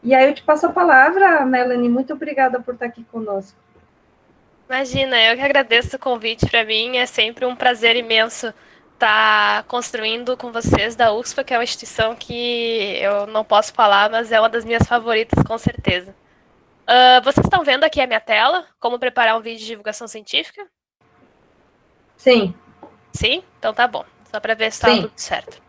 E aí eu te passo a palavra, Melanie, muito obrigada por estar aqui conosco. Imagina, eu que agradeço o convite. Para mim é sempre um prazer imenso estar construindo com vocês da UXPA, que é uma instituição que eu não posso falar, mas é uma das minhas favoritas, com certeza. Vocês estão vendo aqui a minha tela? Como preparar um vídeo de divulgação científica? Sim, Sim? Então tá bom. Só para ver se está sim. tudo certo.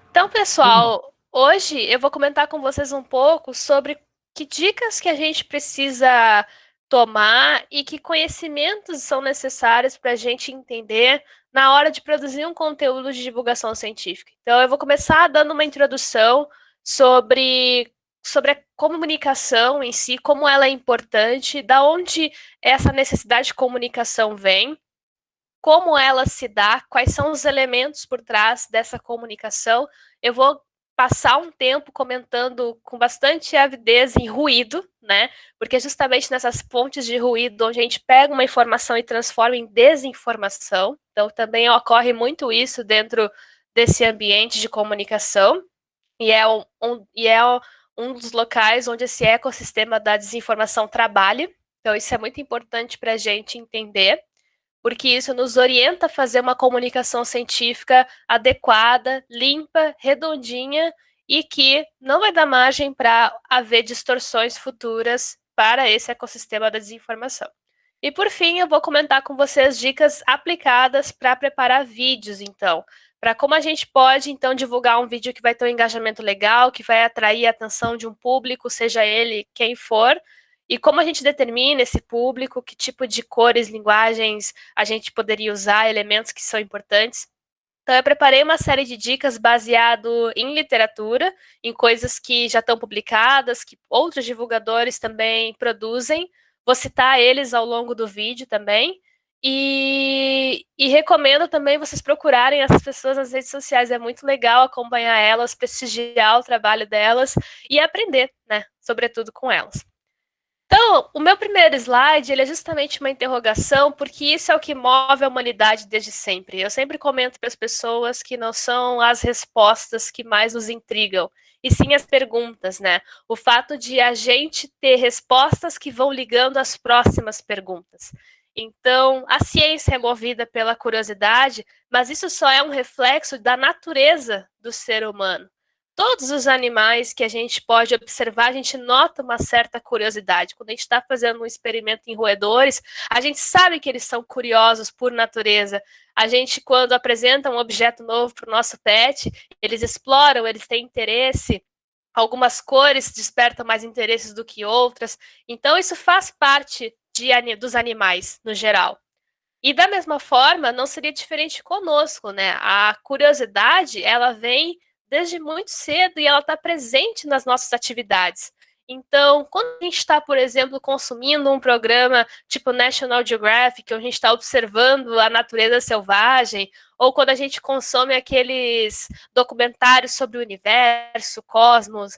Então, Uhum. pessoal, hoje eu vou comentar com vocês um pouco sobre que dicas que a gente precisa tomar e que conhecimentos são necessários para a gente entender na hora de produzir um conteúdo de divulgação científica. Então, eu vou começar dando uma introdução sobre a comunicação em si, como ela é importante, da onde essa necessidade de comunicação vem, como ela se dá, quais são os elementos por trás dessa comunicação. Eu vou passar um tempo comentando com bastante avidez em ruído, né? Porque é justamente nessas fontes de ruído onde a gente pega uma informação e transforma em desinformação. Então, também ocorre muito isso dentro desse ambiente de comunicação. E é um dos locais onde esse ecossistema da desinformação trabalha. Então, isso é muito importante para a gente entender, porque isso nos orienta a fazer uma comunicação científica adequada, limpa, redondinha e que não vai dar margem para haver distorções futuras para esse ecossistema da desinformação. E por fim, eu vou comentar com vocês dicas aplicadas para preparar vídeos, então, para como a gente pode então divulgar um vídeo que vai ter um engajamento legal, que vai atrair a atenção de um público, seja ele quem for, e como a gente determina esse público, que tipo de cores, linguagens a gente poderia usar, elementos que são importantes. Então, eu preparei uma série de dicas baseado em literatura, em coisas que já estão publicadas, que outros divulgadores também produzem. Vou citar eles ao longo do vídeo também. E recomendo também vocês procurarem essas pessoas nas redes sociais. É muito legal acompanhar elas, prestigiar o trabalho delas e aprender, né? Sobretudo com elas. Então, o meu primeiro slide, ele é justamente uma interrogação, porque isso é o que move a humanidade desde sempre. Eu sempre comento para as pessoas que não são as respostas que mais nos intrigam, e sim as perguntas, né? O fato de a gente ter respostas que vão ligando às próximas perguntas. Então, a ciência é movida pela curiosidade, mas isso só é um reflexo da natureza do ser humano. Todos os animais que a gente pode observar, a gente nota uma certa curiosidade. Quando a gente está fazendo um experimento em roedores, a gente sabe que eles são curiosos por natureza. A gente, quando apresenta um objeto novo para o nosso pet, eles exploram, eles têm interesse. Algumas cores despertam mais interesses do que outras. Então, isso faz parte dos animais, no geral. E da mesma forma, não seria diferente conosco, né? A curiosidade, ela vem desde muito cedo e ela está presente nas nossas atividades. Então, quando a gente está, por exemplo, consumindo um programa tipo National Geographic, onde a gente está observando a natureza selvagem, ou quando a gente consome aqueles documentários sobre o universo, cosmos,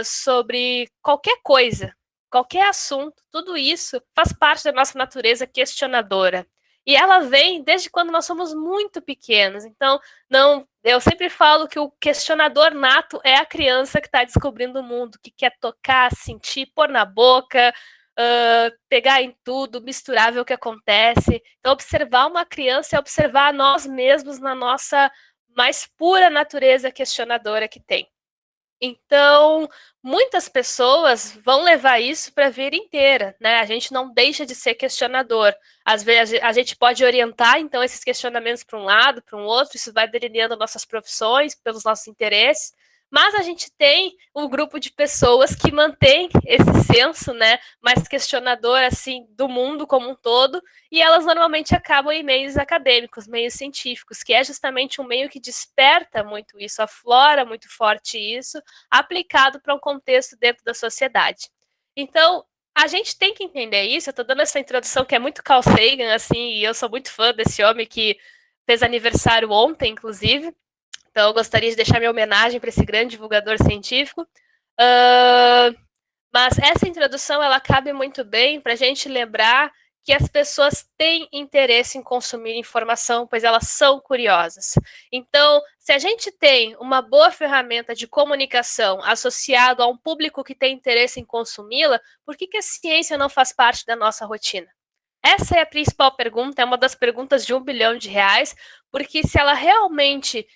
sobre qualquer coisa, qualquer assunto, tudo isso faz parte da nossa natureza questionadora. E ela vem desde quando nós somos muito pequenos. Então, não, eu sempre falo que o questionador nato é a criança que está descobrindo o mundo, que quer tocar, sentir, pôr na boca, pegar em tudo, misturar, ver o que acontece. Então, observar uma criança é observar nós mesmos na nossa mais pura natureza questionadora que tem. Então, muitas pessoas vão levar isso para a vida inteira, né? A gente não deixa de ser questionador. Às vezes a gente pode orientar, então, esses questionamentos para um lado, para um outro, isso vai delineando nossas profissões, pelos nossos interesses, mas a gente tem um grupo de pessoas que mantém esse senso, né, mais questionador, assim, do mundo como um todo, e elas normalmente acabam em meios acadêmicos, meios científicos, que é justamente um meio que desperta muito isso, aflora muito forte isso, aplicado para um contexto dentro da sociedade. Então, a gente tem que entender isso. Eu estou dando essa introdução que é muito Carl Sagan, assim, e eu sou muito fã desse homem que fez aniversário ontem, inclusive. Então, eu gostaria de deixar minha homenagem para esse grande divulgador científico. Uh, mas essa introdução ela cabe muito bem para a gente lembrar que as pessoas têm interesse em consumir informação, pois elas são curiosas. Então, se a gente tem uma boa ferramenta de comunicação associada a um público que tem interesse em consumi-la, por que a ciência não faz parte da nossa rotina? Essa é a principal pergunta, é uma das perguntas de R$1 bilhão, porque se ela realmente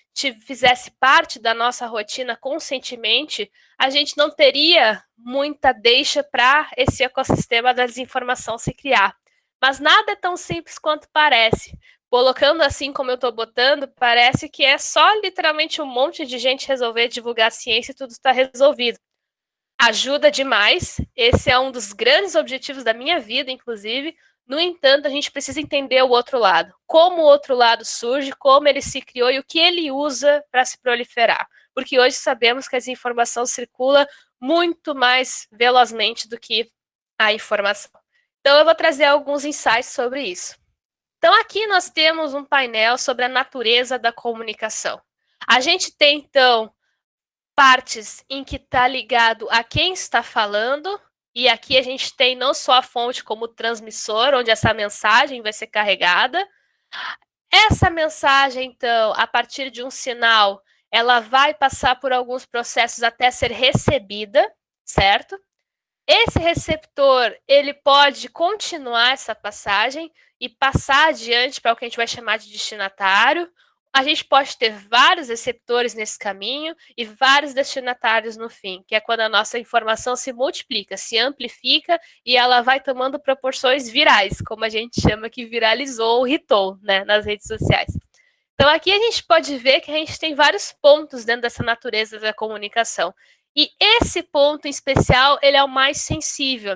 fizesse parte da nossa rotina conscientemente, a gente não teria muita deixa para esse ecossistema da desinformação se criar. Mas nada é tão simples quanto parece. Colocando assim como eu estou botando, parece que é só literalmente um monte de gente resolver divulgar a ciência e tudo está resolvido. Ajuda demais, esse é um dos grandes objetivos da minha vida, inclusive. No entanto, a gente precisa entender o outro lado. Como o outro lado surge, como ele se criou e o que ele usa para se proliferar. Porque hoje sabemos que a desinformação circula muito mais velozmente do que a informação. Então, eu vou trazer alguns insights sobre isso. Então, aqui nós temos um painel sobre a natureza da comunicação. A gente tem, então, partes em que está ligado a quem está falando, e aqui a gente tem não só a fonte como o transmissor, onde essa mensagem vai ser carregada. Essa mensagem, então, a partir de um sinal, ela vai passar por alguns processos até ser recebida, certo? Esse receptor, ele pode continuar essa passagem e passar adiante para o que a gente vai chamar de destinatário. A gente pode ter vários receptores nesse caminho e vários destinatários no fim, que é quando a nossa informação se multiplica, se amplifica e ela vai tomando proporções virais, como a gente chama que viralizou ou hitou, né, nas redes sociais. Então aqui a gente pode ver que a gente tem vários pontos dentro dessa natureza da comunicação. E esse ponto em especial, ele é o mais sensível,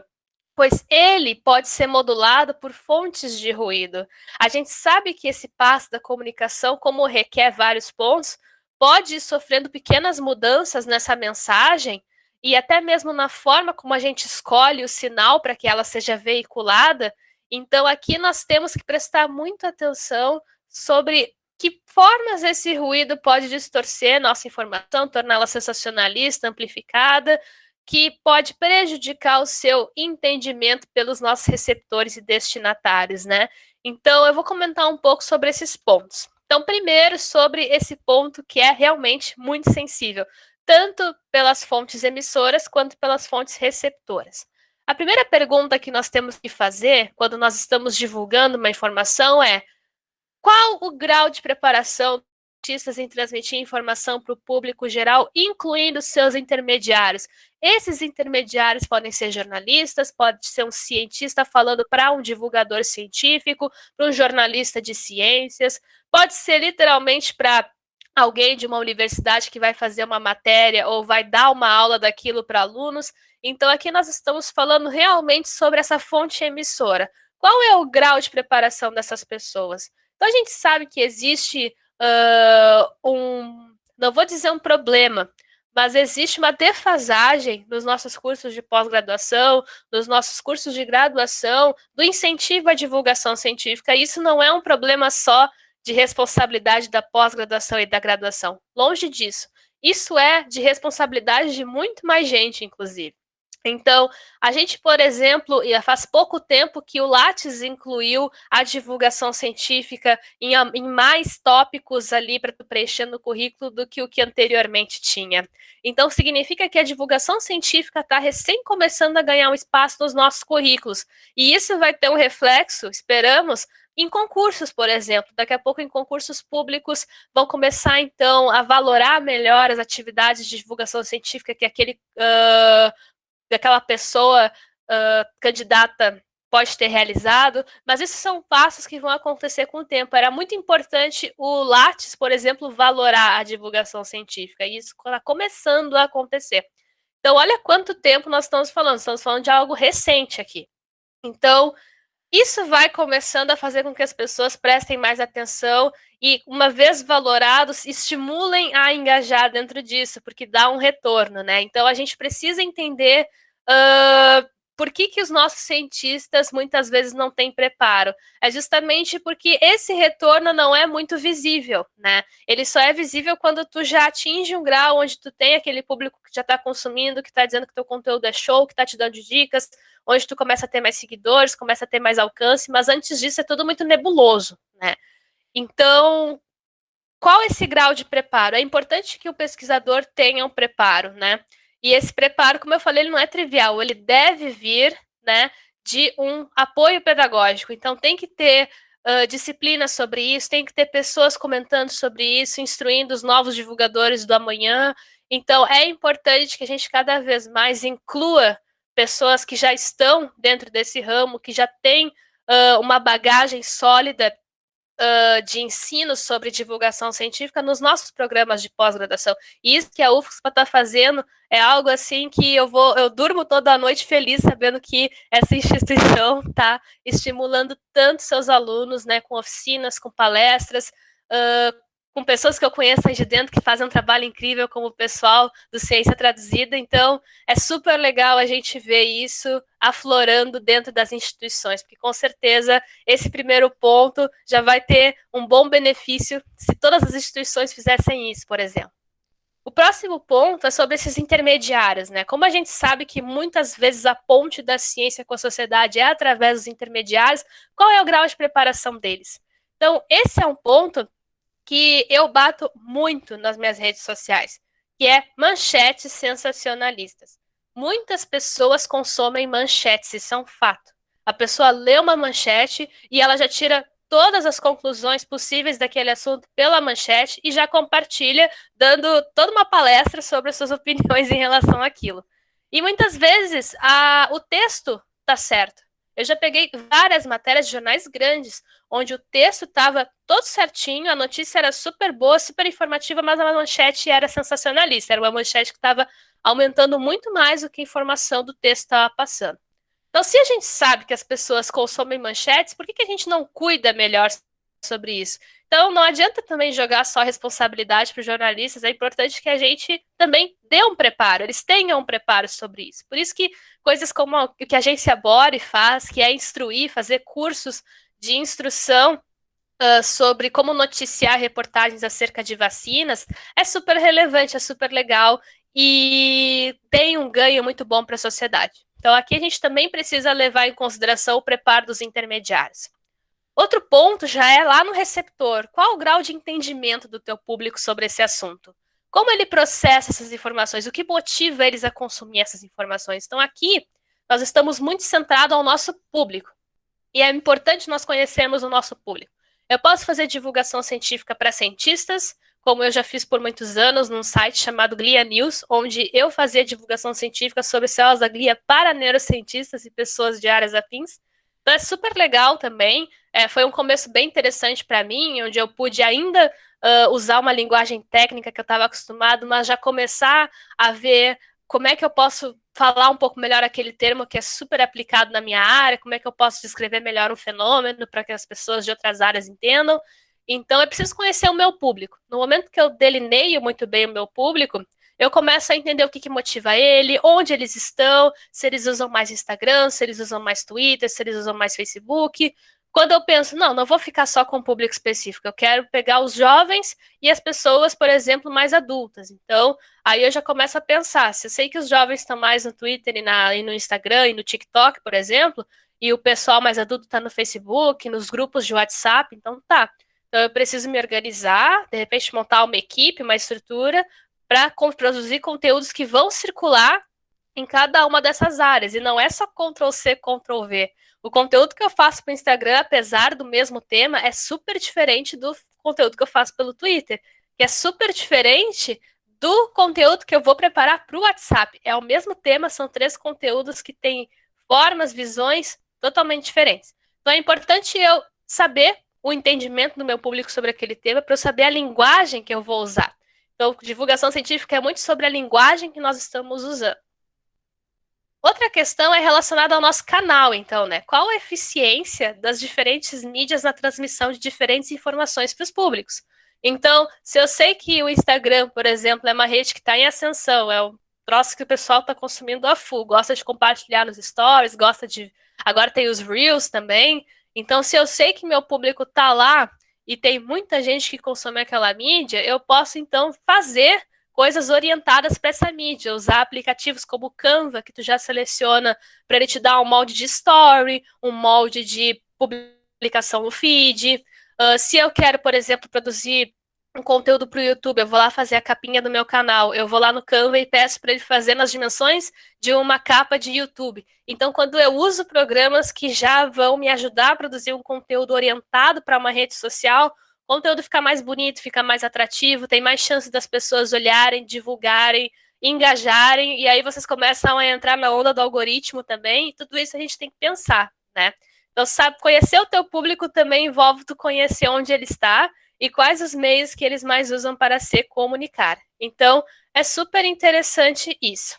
pois ele pode ser modulado por fontes de ruído. A gente sabe que esse passo da comunicação, como requer vários pontos, pode ir sofrendo pequenas mudanças nessa mensagem e até mesmo na forma como a gente escolhe o sinal para que ela seja veiculada. Então, aqui nós temos que prestar muita atenção sobre que formas esse ruído pode distorcer nossa informação, torná-la sensacionalista, amplificada, que pode prejudicar o seu entendimento pelos nossos receptores e destinatários, né? Então, eu vou comentar um pouco sobre esses pontos. Então, primeiro, sobre esse ponto que é realmente muito sensível, tanto pelas fontes emissoras quanto pelas fontes receptoras. A primeira pergunta que nós temos que fazer quando nós estamos divulgando uma informação é: qual o grau de preparação dos cientistas em transmitir informação para o público geral, incluindo seus intermediários? Esses intermediários podem ser jornalistas, pode ser um cientista falando para um divulgador científico, para um jornalista de ciências, pode ser literalmente para alguém de uma universidade que vai fazer uma matéria ou vai dar uma aula daquilo para alunos. Então, aqui nós estamos falando realmente sobre essa fonte emissora. Qual é o grau de preparação dessas pessoas? Então, a gente sabe que existe não vou dizer um problema, mas existe uma defasagem nos nossos cursos de pós-graduação, nos nossos cursos de graduação, do incentivo à divulgação científica. Isso não é um problema só de responsabilidade da pós-graduação e da graduação. Longe disso. Isso é de responsabilidade de muito mais gente, inclusive. Então, a gente, por exemplo, faz pouco tempo que o Lattes incluiu a divulgação científica em mais tópicos ali para preencher no currículo do que o que anteriormente tinha. Então, significa que a divulgação científica está recém começando a ganhar um espaço nos nossos currículos. E isso vai ter um reflexo, esperamos, em concursos, por exemplo. Daqui a pouco, em concursos públicos, vão começar, então, a valorar melhor as atividades de divulgação científica que aquela pessoa candidata pode ter realizado, mas esses são passos que vão acontecer com o tempo. Era muito importante o Lattes, por exemplo, valorar a divulgação científica, e isso está começando a acontecer. Então, olha quanto tempo nós estamos falando de algo recente aqui. Então, isso vai começando a fazer com que as pessoas prestem mais atenção e, uma vez valorados, estimulem a engajar dentro disso, porque dá um retorno, né? Então, a gente precisa entender por que os nossos cientistas muitas vezes não têm preparo? É justamente porque esse retorno não é muito visível, né? Ele só é visível quando tu já atinge um grau onde tu tem aquele público que já está consumindo, que está dizendo que teu conteúdo é show, que está te dando dicas, onde tu começa a ter mais seguidores, começa a ter mais alcance, mas antes disso é tudo muito nebuloso, né? Então, qual é esse grau de preparo? É importante que o pesquisador tenha um preparo, né? E esse preparo, como eu falei, ele não é trivial, ele deve vir, né, de um apoio pedagógico. Então, tem que ter disciplina sobre isso, tem que ter pessoas comentando sobre isso, instruindo os novos divulgadores do amanhã. Então, é importante que a gente cada vez mais inclua pessoas que já estão dentro desse ramo, que já têm uma bagagem sólida de ensino sobre divulgação científica nos nossos programas de pós-graduação. E isso que a UFSPA está fazendo é algo assim que eu durmo toda noite feliz sabendo que essa instituição está estimulando tanto seus alunos, né, com oficinas, com palestras, com pessoas que eu conheço aí de dentro que fazem um trabalho incrível, como o pessoal do Ciência Traduzida. Então, é super legal a gente ver isso aflorando dentro das instituições, porque com certeza esse primeiro ponto já vai ter um bom benefício se todas as instituições fizessem isso, por exemplo. O próximo ponto é sobre esses intermediários, né? Como a gente sabe que muitas vezes a ponte da ciência com a sociedade é através dos intermediários, qual é o grau de preparação deles? Então, esse é um ponto que eu bato muito nas minhas redes sociais, que é manchetes sensacionalistas. Muitas pessoas consomem manchetes, isso é um fato. A pessoa lê uma manchete e ela já tira todas as conclusões possíveis daquele assunto pela manchete e já compartilha, dando toda uma palestra sobre as suas opiniões em relação àquilo. E muitas vezes o texto está certo. Eu já peguei várias matérias de jornais grandes, onde o texto estava todo certinho, a notícia era super boa, super informativa, mas a manchete era sensacionalista. Era uma manchete que estava aumentando muito mais do que a informação do texto estava passando. Então, se a gente sabe que as pessoas consomem manchetes, por que a gente não cuida melhor sobre isso? Então, não adianta também jogar só a responsabilidade para os jornalistas, é importante que a gente também dê um preparo, eles tenham um preparo sobre isso. Por isso que coisas como o que a agência Bore faz, que é instruir, fazer cursos de instrução sobre como noticiar reportagens acerca de vacinas, é super relevante, é super legal e tem um ganho muito bom para a sociedade. Então, aqui a gente também precisa levar em consideração o preparo dos intermediários. Outro ponto já é lá no receptor. Qual o grau de entendimento do teu público sobre esse assunto? Como ele processa essas informações? O que motiva eles a consumir essas informações? Então, aqui, nós estamos muito centrados ao nosso público. E é importante nós conhecermos o nosso público. Eu posso fazer divulgação científica para cientistas, como eu já fiz por muitos anos num site chamado Glia News, onde eu fazia divulgação científica sobre células da glia para neurocientistas e pessoas de áreas afins. Então é super legal também. Foi um começo bem interessante para mim, onde eu pude ainda usar uma linguagem técnica que eu estava acostumado, mas já começar a ver como é que eu posso falar um pouco melhor aquele termo que é super aplicado na minha área, como é que eu posso descrever melhor um fenômeno para que as pessoas de outras áreas entendam. Então, eu preciso conhecer o meu público. No momento que eu delineio muito bem o meu público, eu começo a entender o que motiva ele, onde eles estão, se eles usam mais Instagram, se eles usam mais Twitter, se eles usam mais Facebook. Quando eu penso, não vou ficar só com um público específico, eu quero pegar os jovens e as pessoas, por exemplo, mais adultas. Então, aí eu já começo a pensar, se eu sei que os jovens estão mais no Twitter e no Instagram e no TikTok, por exemplo, e o pessoal mais adulto está no Facebook, nos grupos de WhatsApp, então tá. Então eu preciso me organizar, de repente montar uma equipe, uma estrutura, para produzir conteúdos que vão circular em cada uma dessas áreas. E não é só Ctrl+C, Ctrl+V. O conteúdo que eu faço para o Instagram, apesar do mesmo tema, é super diferente do conteúdo que eu faço pelo Twitter, que é super diferente do conteúdo que eu vou preparar para o WhatsApp. É o mesmo tema, são 3 conteúdos que têm formas, visões totalmente diferentes. Então é importante eu saber o entendimento do meu público sobre aquele tema, para eu saber a linguagem que eu vou usar. Então, divulgação científica é muito sobre a linguagem que nós estamos usando. Outra questão é relacionada ao nosso canal, então, né? Qual a eficiência das diferentes mídias na transmissão de diferentes informações para os públicos? Então, se eu sei que o Instagram, por exemplo, é uma rede que está em ascensão, troço que o pessoal está consumindo a full, gosta de compartilhar nos stories, gosta de... Agora tem os Reels também. Então, se eu sei que meu público está lá e tem muita gente que consome aquela mídia, eu posso, então, fazer coisas orientadas para essa mídia, usar aplicativos como o Canva, que tu já seleciona para ele te dar um molde de story, um molde de publicação no feed. Se eu quero, por exemplo, produzir um conteúdo para o YouTube, eu vou lá fazer a capinha do meu canal, eu vou lá no Canva e peço para ele fazer nas dimensões de uma capa de YouTube. Então, quando eu uso programas que já vão me ajudar a produzir um conteúdo orientado para uma rede social, o conteúdo fica mais bonito, fica mais atrativo, tem mais chance das pessoas olharem, divulgarem, engajarem, e aí vocês começam a entrar na onda do algoritmo também, e tudo isso a gente tem que pensar, né? Então, sabe, conhecer o teu público também envolve tu conhecer onde ele está e quais os meios que eles mais usam para se comunicar. Então, é super interessante isso.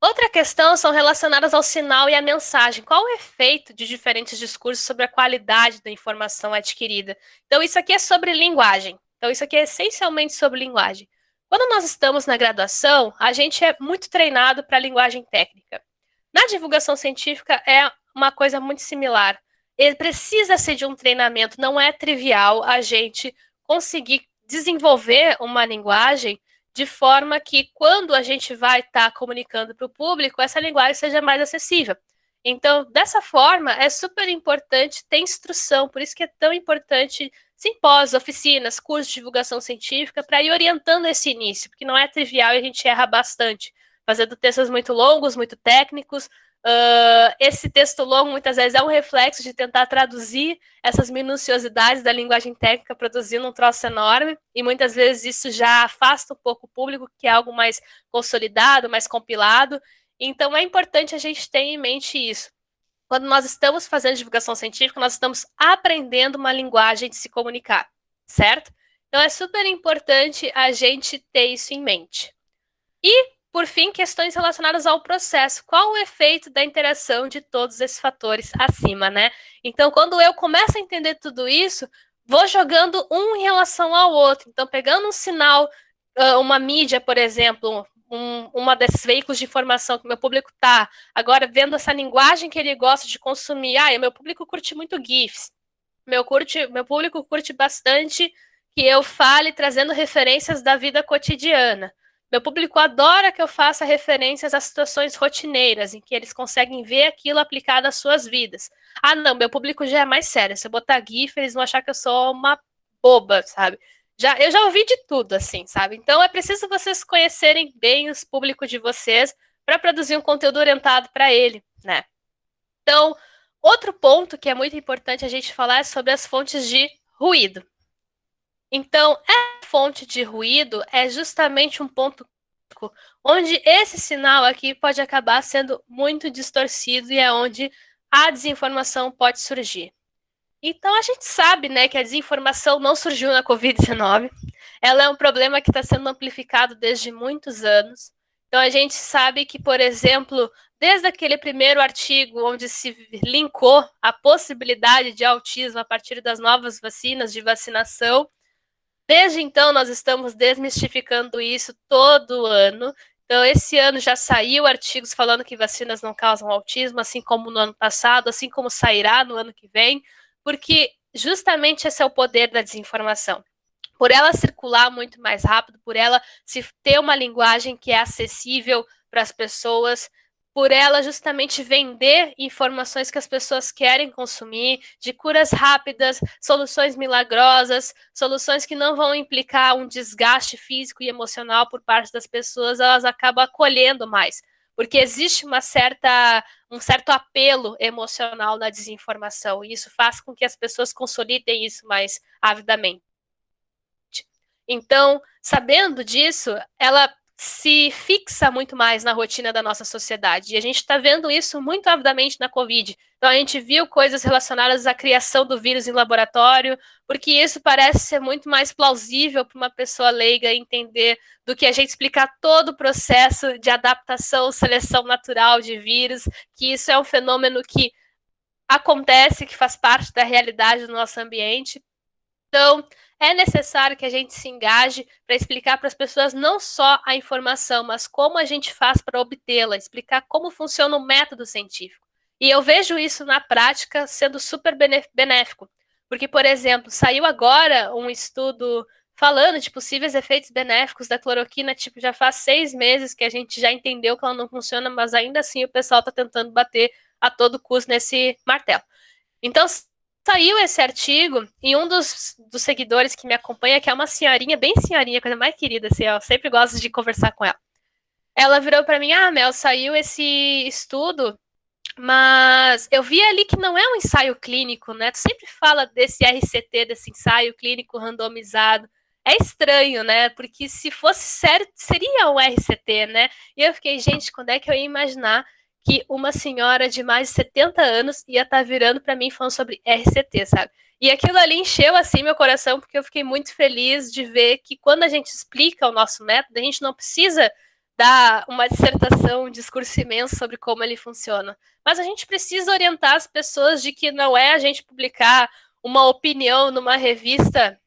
Outra questão são relacionadas ao sinal e à mensagem. Qual o efeito de diferentes discursos sobre a qualidade da informação adquirida? Então, isso aqui é sobre linguagem. Então, isso aqui é essencialmente sobre linguagem. Quando nós estamos na graduação, a gente é muito treinado para a linguagem técnica. Na divulgação científica é uma coisa muito similar. Ele precisa ser de um treinamento, não é trivial a gente conseguir desenvolver uma linguagem de forma que quando a gente vai estar comunicando para o público, essa linguagem seja mais acessível. Então, dessa forma, é super importante ter instrução, por isso que é tão importante simpósios, oficinas, cursos de divulgação científica, para ir orientando esse início, porque não é trivial e a gente erra bastante, fazendo textos muito longos, muito técnicos. Esse texto longo, muitas vezes, é um reflexo de tentar traduzir essas minuciosidades da linguagem técnica, produzindo um troço enorme, e muitas vezes isso já afasta um pouco o público, que é algo mais consolidado, mais compilado. Então, é importante a gente ter em mente isso. Quando nós estamos fazendo divulgação científica, nós estamos aprendendo uma linguagem de se comunicar, certo? Então, é super importante a gente ter isso em mente. E, por fim, questões relacionadas ao processo. Qual o efeito da interação de todos esses fatores acima, né? Então, quando eu começo a entender tudo isso, vou jogando um em relação ao outro. Então, pegando um sinal, uma mídia, por exemplo, uma desses veículos de informação que meu público está, agora vendo essa linguagem que ele gosta de consumir. Meu público curte muito GIFs. Meu público curte bastante que eu fale trazendo referências da vida cotidiana. Meu público adora que eu faça referências a situações rotineiras, em que eles conseguem ver aquilo aplicado às suas vidas. Não, meu público já é mais sério. Se eu botar GIF, eles vão achar que eu sou uma boba, sabe? Eu já ouvi de tudo, assim, sabe? Então, é preciso vocês conhecerem bem os públicos de vocês para produzir um conteúdo orientado para ele, né? Então, outro ponto que é muito importante a gente falar é sobre as fontes de ruído. Então, a fonte de ruído é justamente um ponto onde esse sinal aqui pode acabar sendo muito distorcido e é onde a desinformação pode surgir. Então, a gente sabe, né, que a desinformação não surgiu na Covid-19. Ela é um problema que está sendo amplificado desde muitos anos. Então, a gente sabe que, por exemplo, desde aquele primeiro artigo onde se linkou a possibilidade de autismo a partir das novas vacinas de vacinação, desde então nós estamos desmistificando isso todo ano. Então, esse ano já saiu artigos falando que vacinas não causam autismo, assim como no ano passado, assim como sairá no ano que vem, porque justamente esse é o poder da desinformação. Por ela circular muito mais rápido, por ela se ter uma linguagem que é acessível para as pessoas, por ela justamente vender informações que as pessoas querem consumir, de curas rápidas, soluções milagrosas, soluções que não vão implicar um desgaste físico e emocional por parte das pessoas, elas acabam acolhendo mais. Porque existe um certo apelo emocional na desinformação, e isso faz com que as pessoas consolidem isso mais avidamente. Então, sabendo disso, ela se fixa muito mais na rotina da nossa sociedade. E a gente está vendo isso muito avidamente na Covid. Então, a gente viu coisas relacionadas à criação do vírus em laboratório, porque isso parece ser muito mais plausível para uma pessoa leiga entender do que a gente explicar todo o processo de adaptação, seleção natural de vírus, que isso é um fenômeno que acontece, que faz parte da realidade do nosso ambiente. Então, é necessário que a gente se engaje para explicar para as pessoas não só a informação, mas como a gente faz para obtê-la, explicar como funciona o método científico. E eu vejo isso na prática sendo super benéfico. Porque, por exemplo, saiu agora um estudo falando de possíveis efeitos benéficos da cloroquina, tipo, já faz 6 meses que a gente já entendeu que ela não funciona, mas ainda assim o pessoal está tentando bater a todo custo nesse martelo. Então, saiu esse artigo e um dos seguidores que me acompanha, que é uma senhorinha, bem senhorinha, coisa mais querida, assim, eu sempre gosto de conversar com ela. Ela virou para mim, Mel, saiu esse estudo, mas eu vi ali que não é um ensaio clínico, né? Tu sempre fala desse RCT, desse ensaio clínico randomizado. É estranho, né? Porque se fosse sério, seria um RCT, né? E eu fiquei, gente, quando é que eu ia imaginar que uma senhora de mais de 70 anos ia estar virando para mim falando sobre RCT, sabe? E aquilo ali encheu assim meu coração, porque eu fiquei muito feliz de ver que quando a gente explica o nosso método, a gente não precisa dar uma dissertação, um discurso imenso sobre como ele funciona. Mas a gente precisa orientar as pessoas de que não é a gente publicar uma opinião numa revista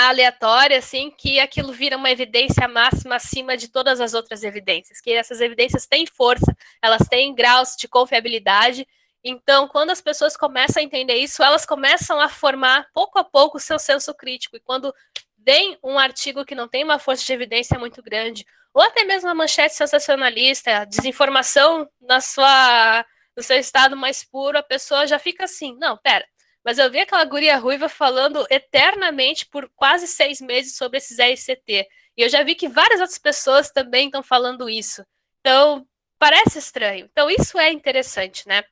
aleatória, assim, que aquilo vira uma evidência máxima acima de todas as outras evidências, que essas evidências têm força, elas têm graus de confiabilidade. Então, quando as pessoas começam a entender isso, elas começam a formar, pouco a pouco, o seu senso crítico. E quando vem um artigo que não tem uma força de evidência muito grande, ou até mesmo uma manchete sensacionalista, desinformação no seu estado mais puro, a pessoa já fica assim, não, pera, mas eu vi aquela guria ruiva falando eternamente por quase 6 meses sobre esses RCT. E eu já vi que várias outras pessoas também estão falando isso. Então, parece estranho. Então, isso é interessante, né?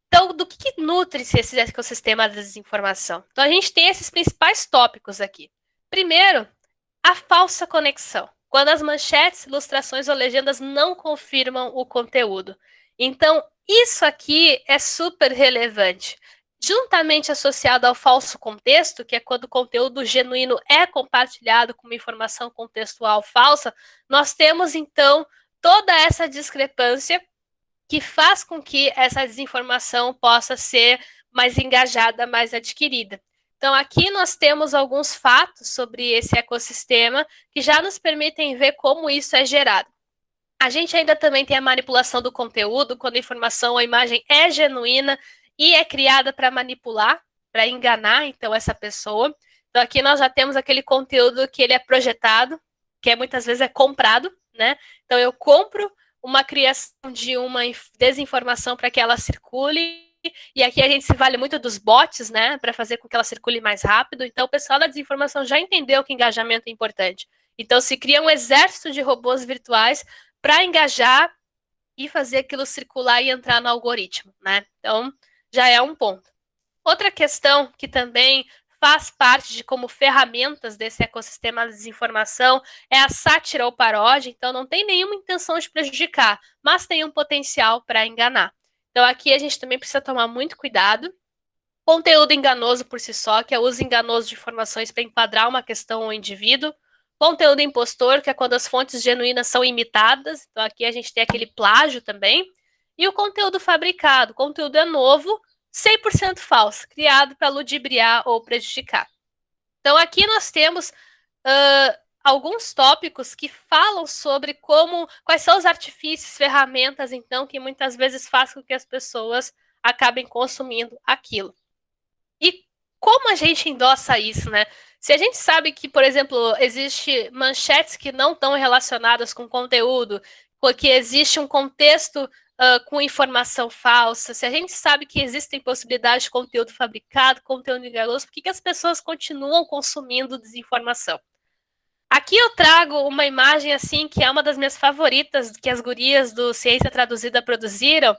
Então, do que nutre-se esse ecossistema da desinformação? Então, a gente tem esses principais tópicos aqui. Primeiro, a falsa conexão. Quando as manchetes, ilustrações ou legendas não confirmam o conteúdo. Então, isso aqui é super relevante. Juntamente associado ao falso contexto, que é quando o conteúdo genuíno é compartilhado com uma informação contextual falsa, nós temos, então, toda essa discrepância que faz com que essa desinformação possa ser mais engajada, mais adquirida. Então, aqui nós temos alguns fatos sobre esse ecossistema que já nos permitem ver como isso é gerado. A gente ainda também tem a manipulação do conteúdo, quando a informação ou a imagem é genuína e é criada para manipular, para enganar, então, essa pessoa. Então, aqui nós já temos aquele conteúdo que ele é projetado, que muitas vezes é comprado, né? Então, eu compro uma criação de uma desinformação para que ela circule, e aqui a gente se vale muito dos bots, né, para fazer com que ela circule mais rápido. Então, o pessoal da desinformação já entendeu que engajamento é importante. Então, se cria um exército de robôs virtuais para engajar e fazer aquilo circular e entrar no algoritmo, né? Então, já é um ponto. Outra questão que também faz parte de como ferramentas desse ecossistema da desinformação é a sátira ou paródia. Então, não tem nenhuma intenção de prejudicar, mas tem um potencial para enganar. Então, aqui a gente também precisa tomar muito cuidado. Conteúdo enganoso por si só, que é o uso enganoso de informações para enquadrar uma questão ou indivíduo. Conteúdo impostor, que é quando as fontes genuínas são imitadas. Então, aqui a gente tem aquele plágio também. E o conteúdo fabricado. O conteúdo é novo, 100% falso, criado para ludibriar ou prejudicar. Então, aqui nós temos alguns tópicos que falam sobre quais são os artifícios, ferramentas, então, que muitas vezes fazem com que as pessoas acabem consumindo aquilo. E como a gente endossa isso, né? Se a gente sabe que, por exemplo, existe manchetes que não estão relacionadas com conteúdo, porque existe um contexto com informação falsa, se a gente sabe que existem possibilidades de conteúdo fabricado, conteúdo enganoso, por que as pessoas continuam consumindo desinformação? Aqui eu trago uma imagem assim que é uma das minhas favoritas, que as gurias do Ciência Traduzida produziram,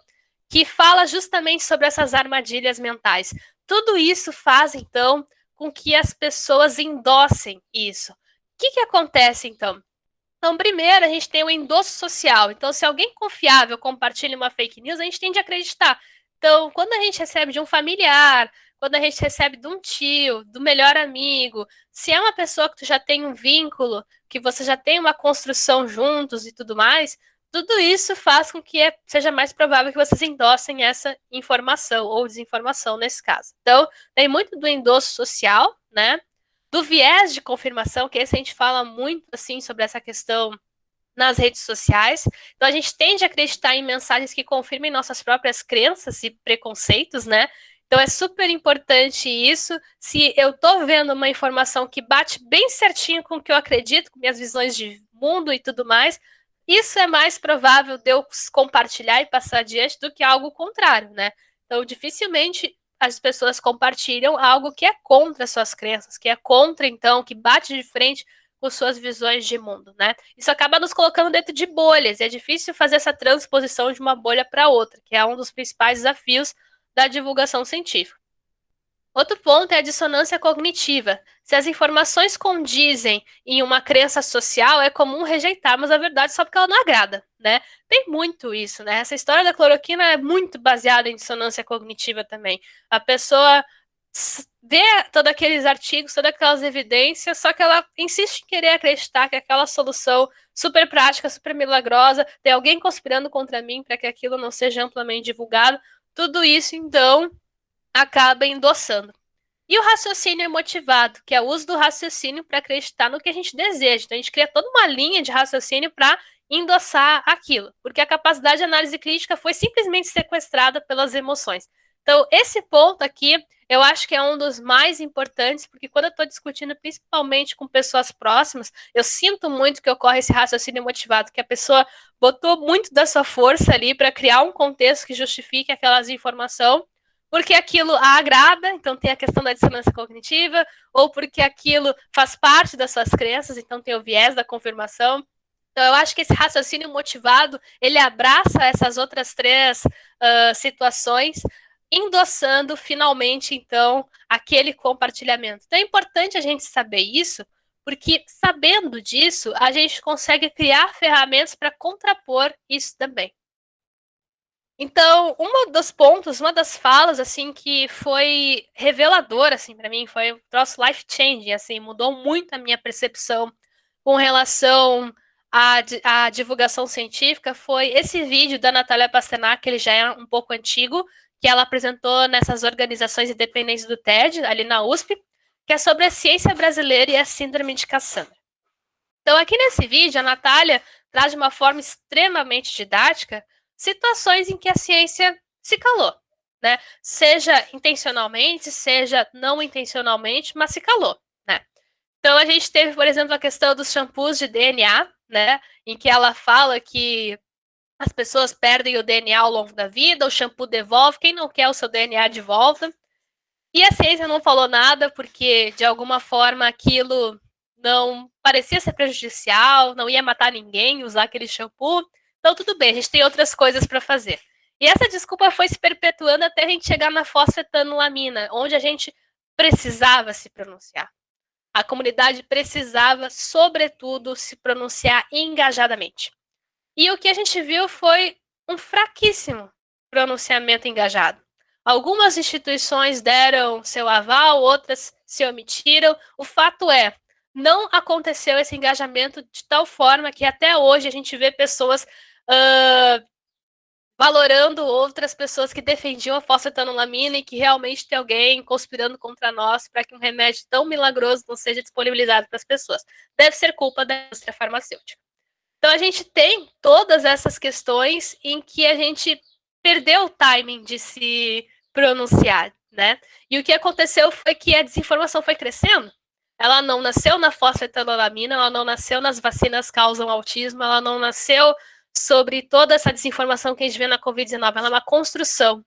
que fala justamente sobre essas armadilhas mentais. Tudo isso faz, então, com que as pessoas endossem isso. O que acontece, então? Então, primeiro, a gente tem o endosso social. Então, se alguém confiável compartilha uma fake news, a gente tende a acreditar. Então, quando a gente recebe de um familiar, quando a gente recebe de um tio, do melhor amigo, se é uma pessoa que tu já tem um vínculo, que você já tem uma construção juntos e tudo mais, tudo isso faz com que seja mais provável que vocês endossem essa informação ou desinformação nesse caso. Então, tem muito do endosso social, né? Do viés de confirmação, que esse a gente fala muito, assim, sobre essa questão nas redes sociais. Então, a gente tende a acreditar em mensagens que confirmem nossas próprias crenças e preconceitos, né? Então, é super importante isso. Se eu tô vendo uma informação que bate bem certinho com o que eu acredito, com minhas visões de mundo e tudo mais, isso é mais provável de eu compartilhar e passar adiante do que algo contrário, né? Então, dificilmente as pessoas compartilham algo que é contra suas crenças, que é contra, então, que bate de frente com suas visões de mundo, né? Isso acaba nos colocando dentro de bolhas, e é difícil fazer essa transposição de uma bolha para outra, que é um dos principais desafios da divulgação científica. Outro ponto é a dissonância cognitiva. Se as informações condizem em uma crença social, é comum rejeitarmos a verdade só porque ela não agrada, né? Tem muito isso, né? Essa história da cloroquina é muito baseada em dissonância cognitiva também. A pessoa vê todos aqueles artigos, todas aquelas evidências, só que ela insiste em querer acreditar que aquela solução super prática, super milagrosa, tem alguém conspirando contra mim para que aquilo não seja amplamente divulgado. Tudo isso, então, acaba endossando. E o raciocínio emotivado, que é o uso do raciocínio para acreditar no que a gente deseja. Então, a gente cria toda uma linha de raciocínio para endossar aquilo, porque a capacidade de análise crítica foi simplesmente sequestrada pelas emoções. Então, esse ponto aqui, eu acho que é um dos mais importantes, porque quando eu estou discutindo principalmente com pessoas próximas, eu sinto muito que ocorre esse raciocínio motivado, que a pessoa botou muito da sua força ali para criar um contexto que justifique aquelas informações, porque aquilo a agrada, então tem a questão da dissonância cognitiva, ou porque aquilo faz parte das suas crenças, então tem o viés da confirmação. Então, eu acho que esse raciocínio motivado, ele abraça essas outras três situações, endossando finalmente, então, aquele compartilhamento. Então, é importante a gente saber isso, porque sabendo disso, a gente consegue criar ferramentas para contrapor isso também. Então, um dos pontos, uma das falas, assim, que foi reveladora, assim, para mim, foi um troço life-changing, assim, mudou muito a minha percepção com relação à divulgação científica, foi esse vídeo da Natália Pasternak, que ele já é um pouco antigo, que ela apresentou nessas organizações independentes do TED, ali na USP, que é sobre a ciência brasileira e a síndrome de Cassandra. Então, aqui nesse vídeo, a Natália traz de uma forma extremamente didática situações em que a ciência se calou, né? Seja intencionalmente, seja não intencionalmente, mas se calou, né? Então a gente teve, por exemplo, a questão dos shampoos de DNA, né? Em que ela fala que as pessoas perdem o DNA ao longo da vida, o shampoo devolve, quem não quer o seu DNA de volta. E a ciência não falou nada, porque de alguma forma aquilo não parecia ser prejudicial, não ia matar ninguém usar aquele shampoo. Então, tudo bem, a gente tem outras coisas para fazer. E essa desculpa foi se perpetuando até a gente chegar na fosfetanolamina, onde a gente precisava se pronunciar. A comunidade precisava, sobretudo, se pronunciar engajadamente. E o que a gente viu foi um fraquíssimo pronunciamento engajado. Algumas instituições deram seu aval, outras se omitiram. O fato é, não aconteceu esse engajamento de tal forma que até hoje a gente vê pessoas valorando outras pessoas que defendiam a fosfetanolamina e que realmente tem alguém conspirando contra nós para que um remédio tão milagroso não seja disponibilizado para as pessoas. Deve ser culpa da indústria farmacêutica. Então a gente tem todas essas questões em que a gente perdeu o timing de se pronunciar, né? E o que aconteceu foi que a desinformação foi crescendo. Ela não nasceu na fosfetanolamina, ela não nasceu nas vacinas causam autismo, ela não nasceu sobre toda essa desinformação que a gente vê na Covid-19, ela é uma construção.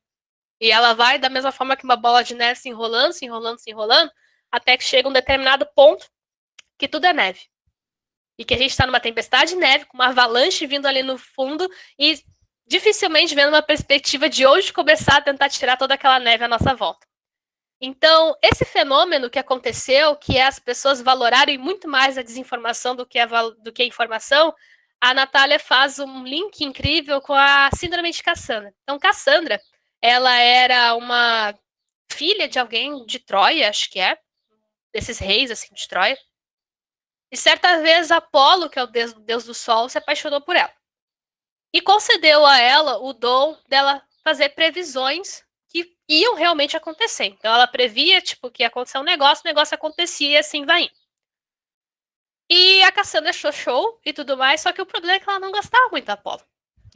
E ela vai da mesma forma que uma bola de neve se enrolando, se enrolando, se enrolando, até que chega um determinado ponto que tudo é neve. E que a gente está numa tempestade de neve, com uma avalanche vindo ali no fundo e dificilmente vendo uma perspectiva de onde começar a tentar tirar toda aquela neve à nossa volta. Então, esse fenômeno que aconteceu, que é as pessoas valorarem muito mais a desinformação do que a informação, a Natália faz um link incrível com a síndrome de Cassandra. Então, Cassandra, ela era uma filha de alguém de Troia, acho que é, desses reis assim de Troia. E certa vez Apolo, que é o deus do sol, se apaixonou por ela. E concedeu a ela o dom dela fazer previsões que iam realmente acontecer. Então ela previa, tipo, que ia acontecer um negócio, o negócio acontecia e assim vai indo. E a Cassandra achou show e tudo mais, só que o problema é que ela não gostava muito da Apollo.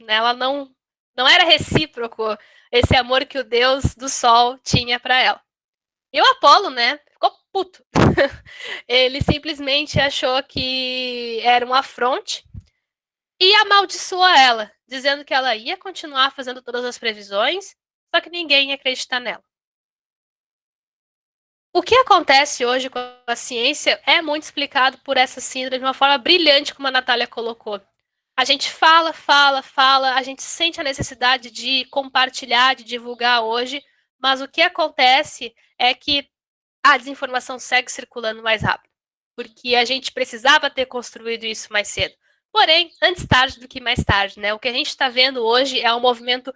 Né? Ela não era recíproco esse amor que o deus do sol tinha para ela. E o Apollo, né, ficou puto. Ele simplesmente achou que era um afronte e amaldiçoou ela, dizendo que ela ia continuar fazendo todas as previsões, só que ninguém ia acreditar nela. O que acontece hoje com a ciência é muito explicado por essa síndrome de uma forma brilhante, como a Natália colocou. A gente fala, fala, fala, a gente sente a necessidade de compartilhar, de divulgar hoje, mas o que acontece é que a desinformação segue circulando mais rápido, porque a gente precisava ter construído isso mais cedo. Porém, antes tarde do que mais tarde, né? O que a gente está vendo hoje é um movimento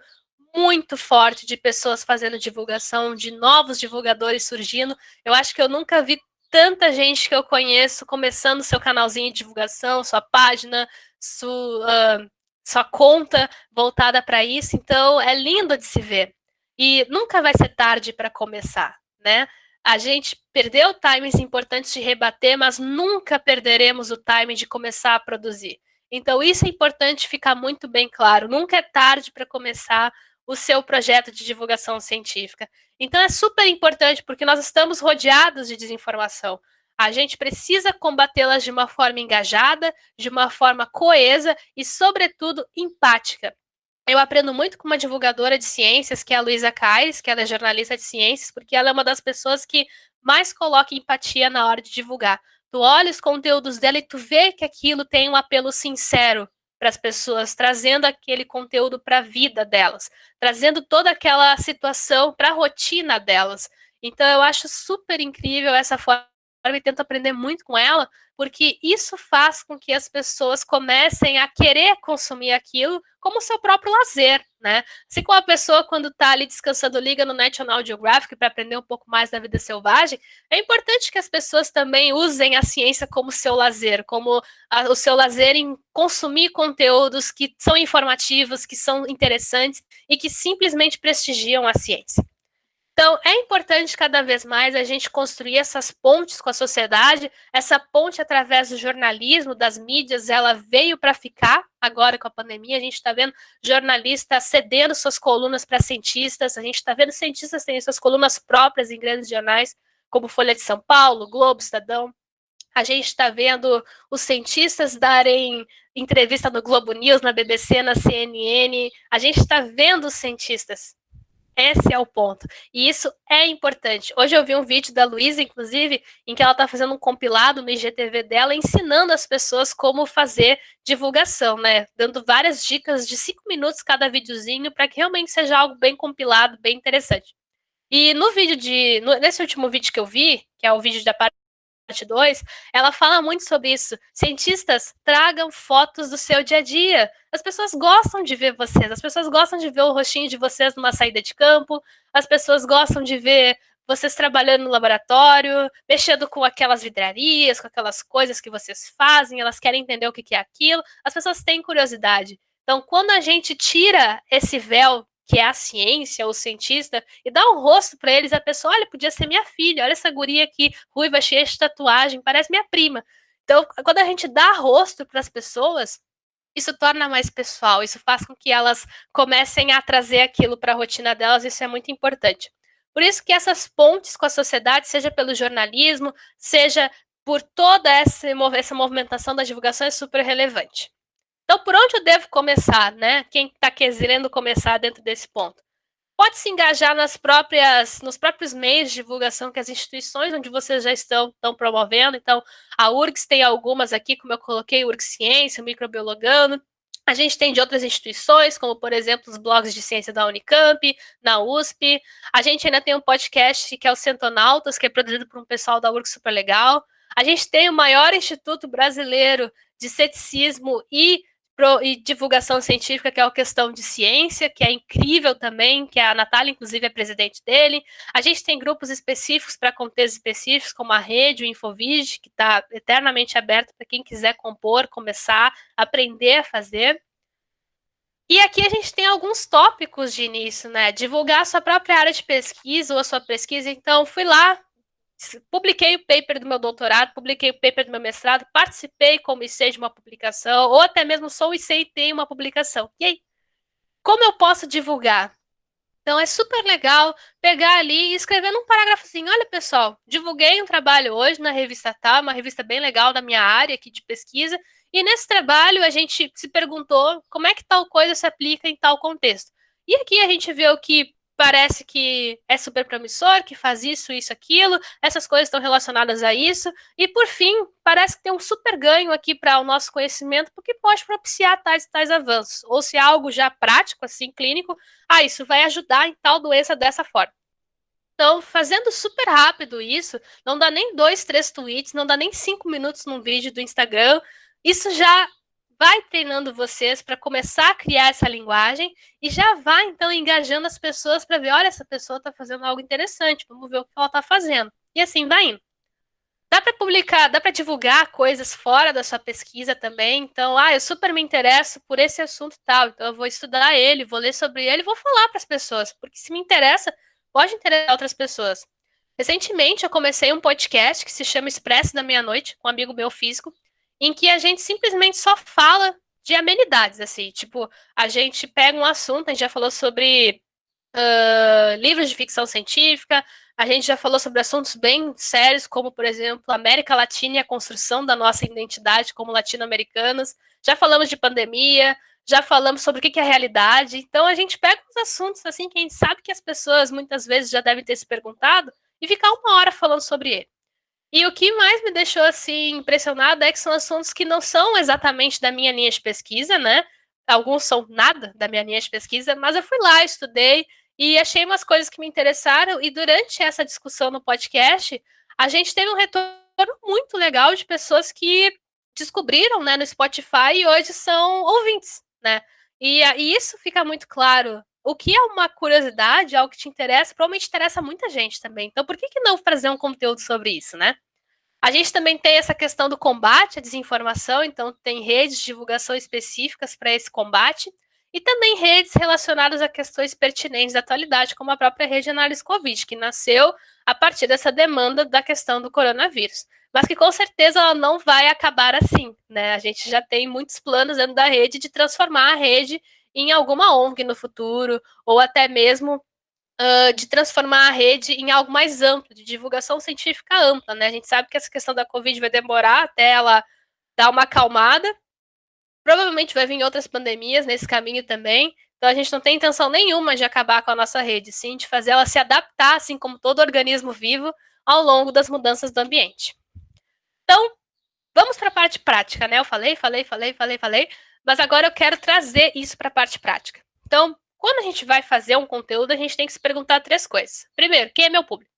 muito forte de pessoas fazendo divulgação, de novos divulgadores surgindo. Eu acho que eu nunca vi tanta gente que eu conheço começando seu canalzinho de divulgação, sua página, sua conta voltada para isso. Então, é lindo de se ver. E nunca vai ser tarde para começar, né? A gente perdeu times importantes de rebater, mas nunca perderemos o time de começar a produzir. Então, isso é importante ficar muito bem claro. Nunca é tarde para começar o seu projeto de divulgação científica. Então, é super importante, porque nós estamos rodeados de desinformação. A gente precisa combatê-las de uma forma engajada, de uma forma coesa e, sobretudo, empática. Eu aprendo muito com uma divulgadora de ciências, que é a Luísa Caires, que ela é jornalista de ciências, porque ela é uma das pessoas que mais coloca empatia na hora de divulgar. Tu olha os conteúdos dela e tu vê que aquilo tem um apelo sincero para as pessoas, trazendo aquele conteúdo para a vida delas, trazendo toda aquela situação para a rotina delas. Então eu acho super incrível essa forma e tento aprender muito com ela, porque isso faz com que as pessoas comecem a querer consumir aquilo como seu próprio lazer, né? Assim como a pessoa, quando está ali descansando, liga no National Geographic para aprender um pouco mais da vida selvagem, é importante que as pessoas também usem a ciência como seu lazer, como o seu lazer em consumir conteúdos que são informativos, que são interessantes e que simplesmente prestigiam a ciência. Então, é importante cada vez mais a gente construir essas pontes com a sociedade. Essa ponte através do jornalismo, das mídias, ela veio para ficar agora com a pandemia. A gente está vendo jornalistas cedendo suas colunas para cientistas, a gente está vendo cientistas tendo suas colunas próprias em grandes jornais, como Folha de São Paulo, Globo, Estadão. A gente está vendo os cientistas darem entrevista no Globo News, na BBC, na CNN. A gente está vendo os cientistas. Esse é o ponto. E isso é importante. Hoje eu vi um vídeo da Luísa, inclusive, em que ela está fazendo um compilado no IGTV dela, ensinando as pessoas como fazer divulgação, né? Dando várias dicas de 5 minutos cada videozinho para que realmente seja algo bem compilado, bem interessante. E no vídeo nesse último vídeo que eu vi, que é o vídeo da parte 2, ela fala muito sobre isso. Cientistas, tragam fotos do seu dia a dia. As pessoas gostam de ver vocês, as pessoas gostam de ver o rostinho de vocês numa saída de campo, as pessoas gostam de ver vocês trabalhando no laboratório, mexendo com aquelas vidrarias, com aquelas coisas que vocês fazem, elas querem entender o que é aquilo, as pessoas têm curiosidade. Então, quando a gente tira esse véu que é a ciência, o cientista, e dá um rosto para eles, a pessoa, olha, podia ser minha filha, olha essa guria aqui, ruiva, cheia de tatuagem, parece minha prima. Então, quando a gente dá rosto para as pessoas, isso torna mais pessoal, isso faz com que elas comecem a trazer aquilo para a rotina delas, isso é muito importante. Por isso que essas pontes com a sociedade, seja pelo jornalismo, seja por toda essa movimentação da divulgação, é super relevante. Então, por onde eu devo começar, né? Quem está querendo começar dentro desse ponto? Pode se engajar nos próprios meios de divulgação que as instituições onde vocês já estão promovendo. Então, a URGS tem algumas aqui, como eu coloquei, URGS Ciência, Microbiologando. A gente tem de outras instituições, como, por exemplo, os blogs de ciência da Unicamp, na USP. A gente ainda tem um podcast que é o Centonautas, que é produzido por um pessoal da URGS super legal. A gente tem o maior instituto brasileiro de ceticismo e divulgação científica, que é a questão de ciência, que é incrível também, que a Natália, inclusive, é presidente dele. A gente tem grupos específicos para contextos específicos, como a Rede, o Infovig, que está eternamente aberto para quem quiser compor, começar, aprender a fazer. E aqui a gente tem alguns tópicos de início, né? Divulgar a sua própria área de pesquisa ou a sua pesquisa. Então, fui lá, publiquei o paper do meu doutorado, publiquei o paper do meu mestrado, participei como IC de uma publicação, ou até mesmo sou IC e tenho uma publicação. E aí, como eu posso divulgar? Então é super legal pegar ali e escrever num parágrafozinho. Olha, pessoal, divulguei um trabalho hoje na revista tal, uma revista bem legal da minha área aqui de pesquisa. E nesse trabalho a gente se perguntou como é que tal coisa se aplica em tal contexto. E aqui a gente vê o que parece que é super promissor, que faz isso, isso, aquilo, essas coisas estão relacionadas a isso. E por fim, parece que tem um super ganho aqui para o nosso conhecimento, porque pode propiciar tais e tais avanços. Ou se é algo já prático, assim, clínico, isso vai ajudar em tal doença dessa forma. Então, fazendo super rápido isso, não dá nem 2, 3 tweets, não dá nem 5 minutos num vídeo do Instagram. Isso já vai treinando vocês para começar a criar essa linguagem e já vai, então, engajando as pessoas para ver, olha, essa pessoa está fazendo algo interessante, vamos ver o que ela está fazendo. E assim vai indo. Dá para publicar, dá para divulgar coisas fora da sua pesquisa também. Então, eu super me interesso por esse assunto tal, então eu vou estudar ele, vou ler sobre ele, vou falar para as pessoas, porque se me interessa, pode interessar outras pessoas. Recentemente, eu comecei um podcast que se chama Expresso da Meia-Noite, com um amigo meu físico, em que a gente simplesmente só fala de amenidades, assim, tipo, a gente pega um assunto, a gente já falou sobre livros de ficção científica, a gente já falou sobre assuntos bem sérios, como, por exemplo, a América Latina e a construção da nossa identidade como latino-americanos. Já falamos de pandemia, já falamos sobre o que é realidade. Então, a gente pega uns assuntos, assim, que a gente sabe que as pessoas muitas vezes já devem ter se perguntado, e ficar uma hora falando sobre ele. E o que mais me deixou, assim, impressionada é que são assuntos que não são exatamente da minha linha de pesquisa, né? Alguns são nada da minha linha de pesquisa, mas eu fui lá, estudei, e achei umas coisas que me interessaram, e durante essa discussão no podcast, a gente teve um retorno muito legal de pessoas que descobriram, né, no Spotify e hoje são ouvintes, né? E isso fica muito claro. O que é uma curiosidade, algo que te interessa, provavelmente interessa muita gente também. Então, por que não fazer um conteúdo sobre isso, né? A gente também tem essa questão do combate à desinformação, então tem redes de divulgação específicas para esse combate, e também redes relacionadas a questões pertinentes da atualidade, como a própria rede de análise Covid, que nasceu a partir dessa demanda da questão do coronavírus. Mas que com certeza ela não vai acabar assim, né? A gente já tem muitos planos dentro da rede de transformar a rede em alguma ONG no futuro, ou até mesmo de transformar a rede em algo mais amplo, de divulgação científica ampla, né? A gente sabe que essa questão da Covid vai demorar até ela dar uma acalmada. Provavelmente vai vir outras pandemias nesse caminho também. Então a gente não tem intenção nenhuma de acabar com a nossa rede, sim, de fazer ela se adaptar, assim como todo organismo vivo, ao longo das mudanças do ambiente. Então, vamos para a parte prática, né? Eu falei, mas agora eu quero trazer isso para a parte prática. Então, quando a gente vai fazer um conteúdo, a gente tem que se perguntar 3 coisas. Primeiro, quem é meu público?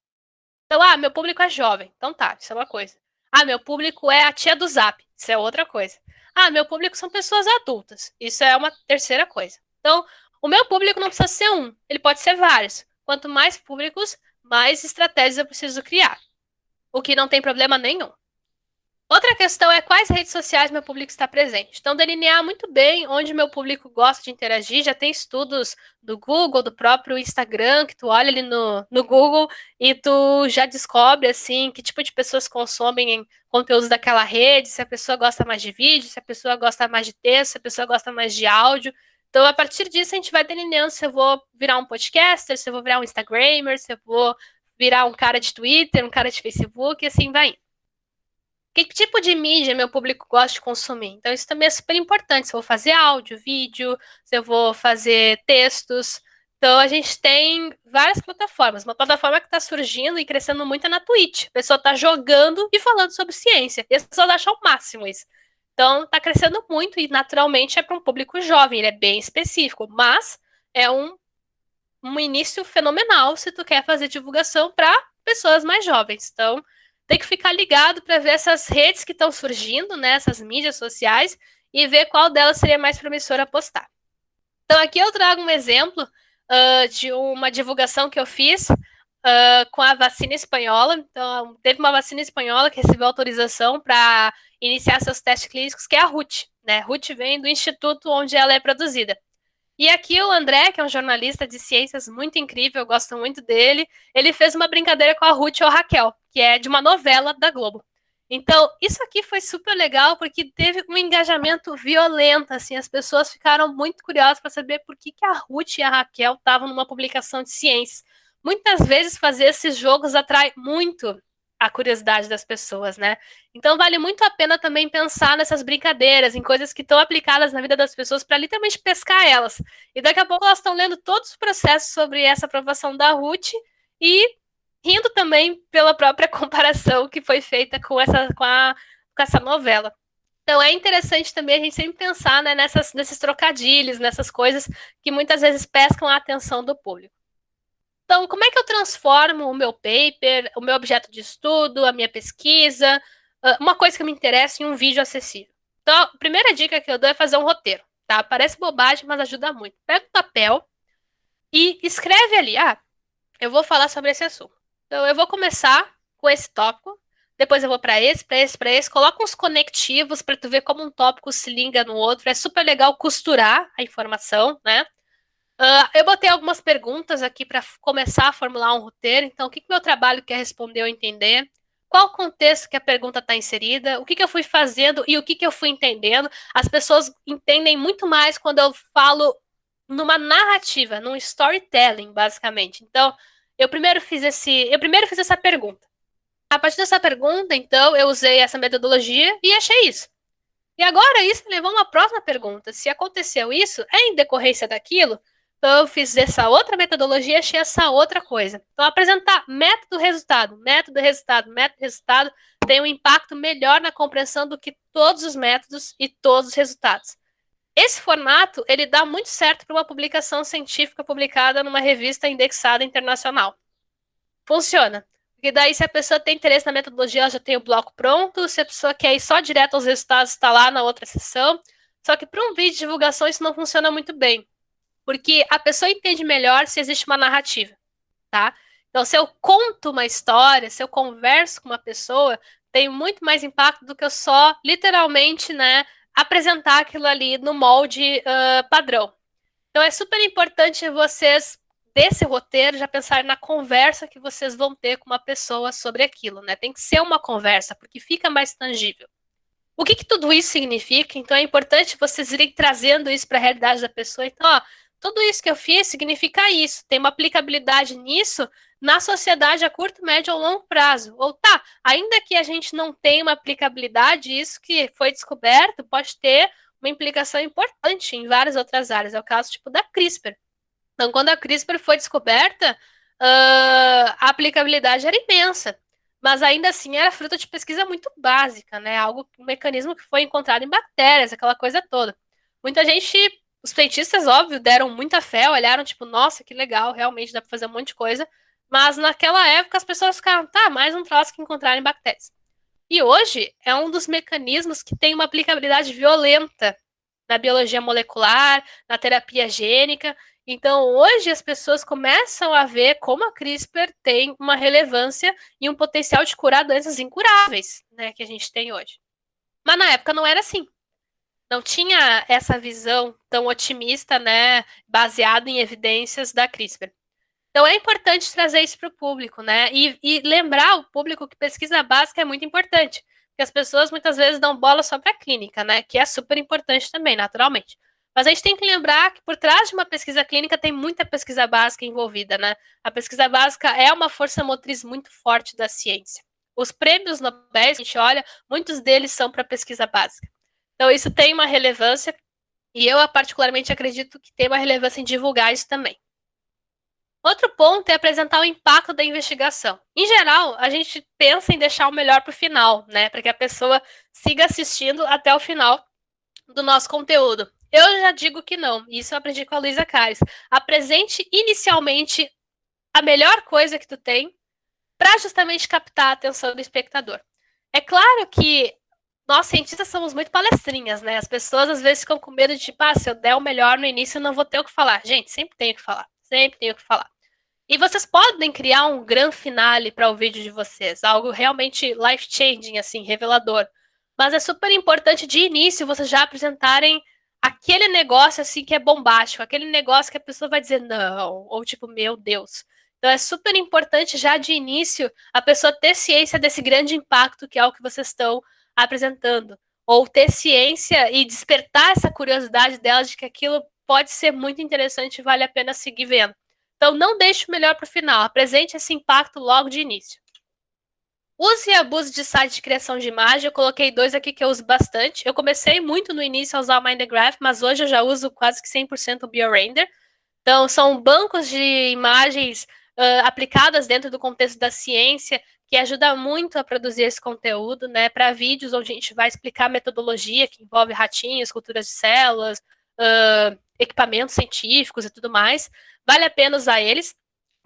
Então, meu público é jovem. Então tá, isso é uma coisa. Meu público é a tia do Zap. Isso é outra coisa. Meu público são pessoas adultas. Isso é uma terceira coisa. Então, o meu público não precisa ser um, ele pode ser vários. Quanto mais públicos, mais estratégias eu preciso criar. O que não tem problema nenhum. Outra questão é quais redes sociais meu público está presente. Então, delinear muito bem onde meu público gosta de interagir. Já tem estudos do Google, do próprio Instagram, que tu olha ali no Google e tu já descobre, assim, que tipo de pessoas consomem conteúdos daquela rede, se a pessoa gosta mais de vídeo, se a pessoa gosta mais de texto, se a pessoa gosta mais de áudio. Então, a partir disso, a gente vai delineando se eu vou virar um podcaster, se eu vou virar um Instagrammer, se eu vou virar um cara de Twitter, um cara de Facebook, e assim vai indo. Que tipo de mídia meu público gosta de consumir? Então, isso também é super importante. Se eu vou fazer áudio, vídeo, se eu vou fazer textos. Então, a gente tem várias plataformas. Uma plataforma que está surgindo e crescendo muito é na Twitch. A pessoa está jogando e falando sobre ciência. E as pessoas acham o máximo isso. Então, está crescendo muito e, naturalmente, é para um público jovem. Ele é bem específico, mas é um início fenomenal se tu quer fazer divulgação para pessoas mais jovens. Então, tem que ficar ligado para ver essas redes que estão surgindo, né, essas mídias sociais, e ver qual delas seria mais promissora postar. Então, aqui eu trago um exemplo de uma divulgação que eu fiz com a vacina espanhola. Então, teve uma vacina espanhola que recebeu autorização para iniciar seus testes clínicos, que é a RUT. Né? RUT vem do instituto onde ela é produzida. E aqui o André, que é um jornalista de ciências muito incrível, eu gosto muito dele, ele fez uma brincadeira com a Ruth ou a Raquel, que é de uma novela da Globo. Então, isso aqui foi super legal, porque teve um engajamento violento, assim, as pessoas ficaram muito curiosas para saber por que a Ruth e a Raquel estavam numa publicação de ciências. Muitas vezes fazer esses jogos atrai muito a curiosidade das pessoas, né? Então vale muito a pena também pensar nessas brincadeiras, em coisas que estão aplicadas na vida das pessoas para literalmente pescar elas. E daqui a pouco elas estão lendo todos os processos sobre essa aprovação da Ruth e rindo também pela própria comparação que foi feita com essa novela. Então é interessante também a gente sempre pensar, né, nesses trocadilhos, nessas coisas que muitas vezes pescam a atenção do público. Então, como é que eu transformo o meu paper, o meu objeto de estudo, a minha pesquisa, uma coisa que me interessa em um vídeo acessível? Então, a primeira dica que eu dou é fazer um roteiro, tá? Parece bobagem, mas ajuda muito. Pega um papel e escreve ali, eu vou falar sobre esse assunto. Então, eu vou começar com esse tópico, depois eu vou para esse, coloca uns conectivos para tu ver como um tópico se liga no outro. É super legal costurar a informação, né? Eu botei algumas perguntas aqui para começar a formular um roteiro. Então, o que meu trabalho quer responder ou entender? Qual o contexto que a pergunta está inserida? O que eu fui fazendo e o que eu fui entendendo? As pessoas entendem muito mais quando eu falo numa narrativa, num storytelling, basicamente. Então, eu primeiro fiz essa pergunta. A partir dessa pergunta, então, eu usei essa metodologia e achei isso. E agora isso me levou a uma próxima pergunta. Se aconteceu isso, é em decorrência daquilo? Então eu fiz essa outra metodologia e achei essa outra coisa. Então apresentar método, resultado, método, resultado, método, resultado tem um impacto melhor na compreensão do que todos os métodos e todos os resultados. Esse formato, ele dá muito certo para uma publicação científica publicada numa revista indexada internacional. Funciona. Porque daí, se a pessoa tem interesse na metodologia, ela já tem o bloco pronto. Se a pessoa quer ir só direto aos resultados, está lá na outra sessão. Só que para um vídeo de divulgação, isso não funciona muito bem. Porque a pessoa entende melhor se existe uma narrativa, tá? Então, se eu conto uma história, se eu converso com uma pessoa, tem muito mais impacto do que eu só, literalmente, né, apresentar aquilo ali no molde padrão. Então, é super importante vocês desse roteiro já pensar na conversa que vocês vão ter com uma pessoa sobre aquilo, né? Tem que ser uma conversa, porque fica mais tangível. O que tudo isso significa? Então é importante vocês irem trazendo isso para a realidade da pessoa. Então, tudo isso que eu fiz significa isso. Tem uma aplicabilidade nisso na sociedade a curto, médio ou longo prazo. Ou ainda que a gente não tenha uma aplicabilidade, isso que foi descoberto pode ter uma implicação importante em várias outras áreas. É o caso tipo da CRISPR. Então, quando a CRISPR foi descoberta, a aplicabilidade era imensa, mas ainda assim era fruto de pesquisa muito básica, né? Um mecanismo que foi encontrado em bactérias, aquela coisa toda. Muita gente, os cientistas, óbvio, deram muita fé, olharam tipo, nossa, que legal, realmente dá para fazer um monte de coisa, mas naquela época as pessoas ficaram, mais um troço que encontraram em bactérias. E hoje é um dos mecanismos que tem uma aplicabilidade violenta na biologia molecular, na terapia gênica. Então, hoje as pessoas começam a ver como a CRISPR tem uma relevância e um potencial de curar doenças incuráveis, né, que a gente tem hoje. Mas na época não era assim. Não tinha essa visão tão otimista, né, baseada em evidências da CRISPR. Então é importante trazer isso para o público, né? E lembrar o público que pesquisa básica é muito importante. Porque as pessoas muitas vezes dão bola só para a clínica, né? Que é super importante também, naturalmente. Mas a gente tem que lembrar que por trás de uma pesquisa clínica tem muita pesquisa básica envolvida, né? A pesquisa básica é uma força motriz muito forte da ciência. Os prêmios Nobel, a gente olha, muitos deles são para pesquisa básica. Então isso tem uma relevância e eu particularmente acredito que tem uma relevância em divulgar isso também. Outro ponto é apresentar o impacto da investigação. Em geral, a gente pensa em deixar o melhor para o final, né? Para que a pessoa siga assistindo até o final do nosso conteúdo. Eu já digo que não. Isso eu aprendi com a Luísa Cares. Apresente inicialmente a melhor coisa que tu tem para justamente captar a atenção do espectador. É claro que nós cientistas somos muito palestrinhas, né? As pessoas às vezes ficam com medo de, tipo, se eu der o melhor no início, eu não vou ter o que falar. Gente, sempre tenho o que falar. Sempre tenho o que falar. E vocês podem criar um grande finale para o vídeo de vocês, algo realmente life-changing, assim, revelador. Mas é super importante de início vocês já apresentarem aquele negócio assim que é bombástico, aquele negócio que a pessoa vai dizer não, ou tipo, meu Deus. Então é super importante já de início a pessoa ter ciência desse grande impacto que é o que vocês estão apresentando, ou ter ciência e despertar essa curiosidade dela de que aquilo pode ser muito interessante e vale a pena seguir vendo. Então não deixe o melhor para o final, apresente esse impacto logo de início. Use e abuse de sites de criação de imagem. Eu coloquei 2 aqui que eu uso bastante. Eu comecei muito no início a usar o Mindegraph, mas hoje eu já uso quase que 100% o BioRender. Então, são bancos de imagens aplicadas dentro do contexto da ciência, que ajuda muito a produzir esse conteúdo, né? Para vídeos onde a gente vai explicar metodologia, que envolve ratinhos, culturas de células, equipamentos científicos e tudo mais. Vale a pena usar eles.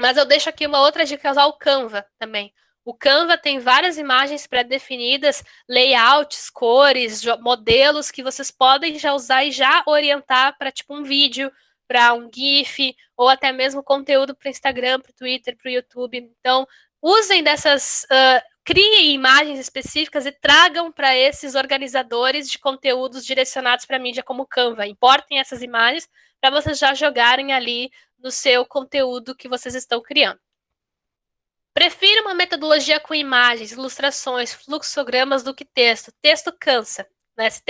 Mas eu deixo aqui uma outra dica, usar o Canva também. O Canva tem várias imagens pré-definidas, layouts, cores, modelos que vocês podem já usar e já orientar para tipo um vídeo, para um GIF, ou até mesmo conteúdo para o Instagram, para o Twitter, para o YouTube. Então, usem dessas, criem imagens específicas e tragam para esses organizadores de conteúdos direcionados para mídia como o Canva. Importem essas imagens para vocês já jogarem ali no seu conteúdo que vocês estão criando. Prefiro uma metodologia com imagens, ilustrações, fluxogramas do que texto. Texto cansa, né? Se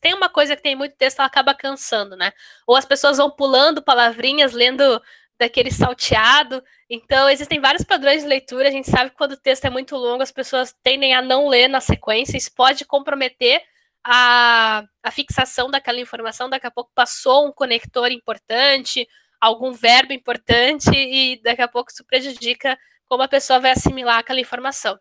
tem uma coisa que tem muito texto, ela acaba cansando, né? Ou as pessoas vão pulando palavrinhas, lendo daquele salteado. Então, existem vários padrões de leitura. A gente sabe que quando o texto é muito longo, as pessoas tendem a não ler na sequência. Isso pode comprometer a fixação daquela informação. Daqui a pouco passou um conector importante, algum verbo importante, e daqui a pouco isso prejudica como a pessoa vai assimilar aquela informação.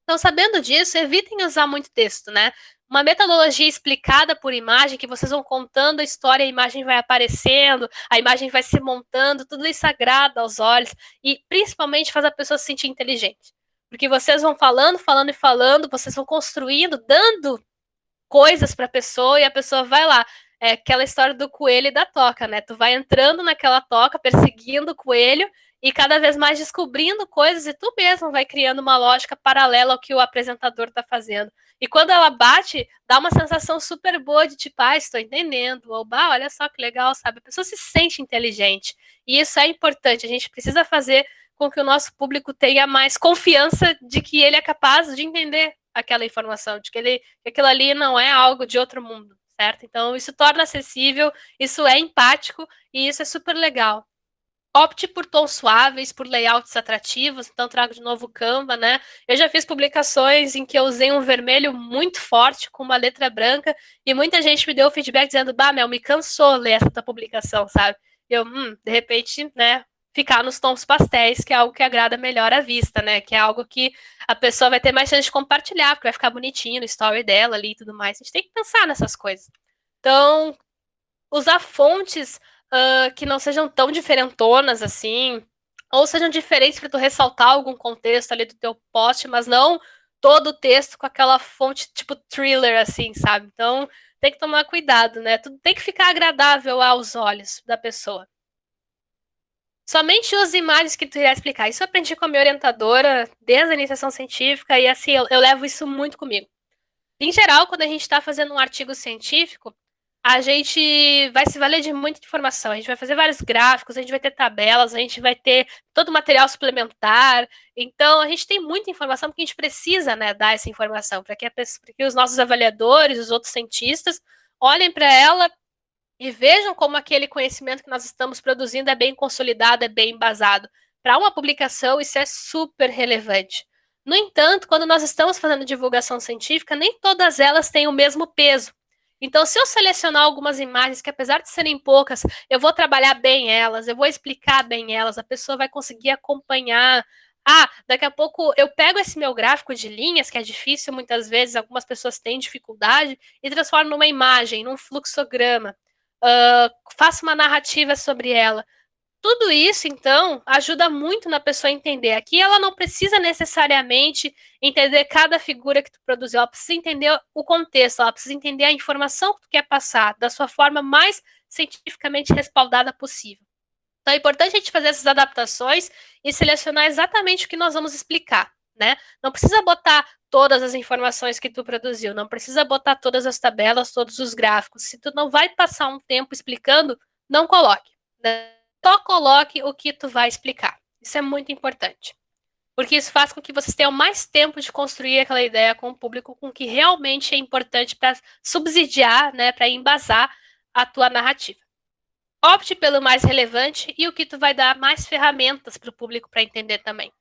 Então, sabendo disso, evitem usar muito texto, né? Uma metodologia explicada por imagem, que vocês vão contando a história, a imagem vai aparecendo, a imagem vai se montando, tudo isso agrada aos olhos e principalmente faz a pessoa se sentir inteligente. Porque vocês vão falando, falando e falando, vocês vão construindo, dando coisas para a pessoa e a pessoa vai lá. É aquela história do coelho e da toca, né? Tu vai entrando naquela toca, perseguindo o coelho e cada vez mais descobrindo coisas e tu mesmo vai criando uma lógica paralela ao que o apresentador está fazendo. E quando ela bate, dá uma sensação super boa de tipo, estou entendendo, ou olha só que legal, sabe? A pessoa se sente inteligente. E isso é importante, a gente precisa fazer com que o nosso público tenha mais confiança de que ele é capaz de entender aquela informação, de que aquilo ali não é algo de outro mundo, certo? Então, isso torna acessível, isso é empático e isso é super legal. Opte por tons suaves, por layouts atrativos, então trago de novo o Canva, né? Eu já fiz publicações em que eu usei um vermelho muito forte com uma letra branca e muita gente me deu feedback dizendo, Mel, me cansou ler essa tua publicação, sabe? Eu, de repente, né, ficar nos tons pastéis, que é algo que agrada melhor à vista, né? Que é algo que a pessoa vai ter mais chance de compartilhar, porque vai ficar bonitinho no story dela ali e tudo mais. A gente tem que pensar nessas coisas. Então, usar fontes que não sejam tão diferentonas assim, ou sejam diferentes para tu ressaltar algum contexto ali do teu post, mas não todo o texto com aquela fonte tipo thriller, assim, sabe? Então, tem que tomar cuidado, né? Tudo tem que ficar agradável aos olhos da pessoa. Somente use imagens que tu irá explicar. Isso eu aprendi com a minha orientadora desde a iniciação científica e assim, eu levo isso muito comigo. Em geral, quando a gente está fazendo um artigo científico, a gente vai se valer de muita informação. A gente vai fazer vários gráficos, a gente vai ter tabelas, a gente vai ter todo o material suplementar. Então, a gente tem muita informação porque a gente precisa, né, dar essa informação para que os nossos avaliadores, os outros cientistas, olhem para ela e vejam como aquele conhecimento que nós estamos produzindo é bem consolidado, é bem embasado. Para uma publicação, isso é super relevante. No entanto, quando nós estamos fazendo divulgação científica, nem todas elas têm o mesmo peso. Então, se eu selecionar algumas imagens que, apesar de serem poucas, eu vou trabalhar bem elas, eu vou explicar bem elas, a pessoa vai conseguir acompanhar. Daqui a pouco eu pego esse meu gráfico de linhas, que é difícil muitas vezes, algumas pessoas têm dificuldade, e transformo numa imagem, num fluxograma. Faço uma narrativa sobre ela. Tudo isso, então, ajuda muito na pessoa a entender. Aqui ela não precisa necessariamente entender cada figura que tu produziu, ela precisa entender o contexto, ela precisa entender a informação que tu quer passar da sua forma mais cientificamente respaldada possível. Então é importante a gente fazer essas adaptações e selecionar exatamente o que nós vamos explicar. né? Não precisa botar todas as informações que tu produziu, não precisa botar todas as tabelas, todos os gráficos. Se tu não vai passar um tempo explicando, não coloque, né? Só coloque o que tu vai explicar. Isso é muito importante. Porque isso faz com que vocês tenham mais tempo de construir aquela ideia com o público, com o que realmente é importante para subsidiar, né, para embasar a tua narrativa. Opte pelo mais relevante e o que tu vai dar mais ferramentas para o público para entender também.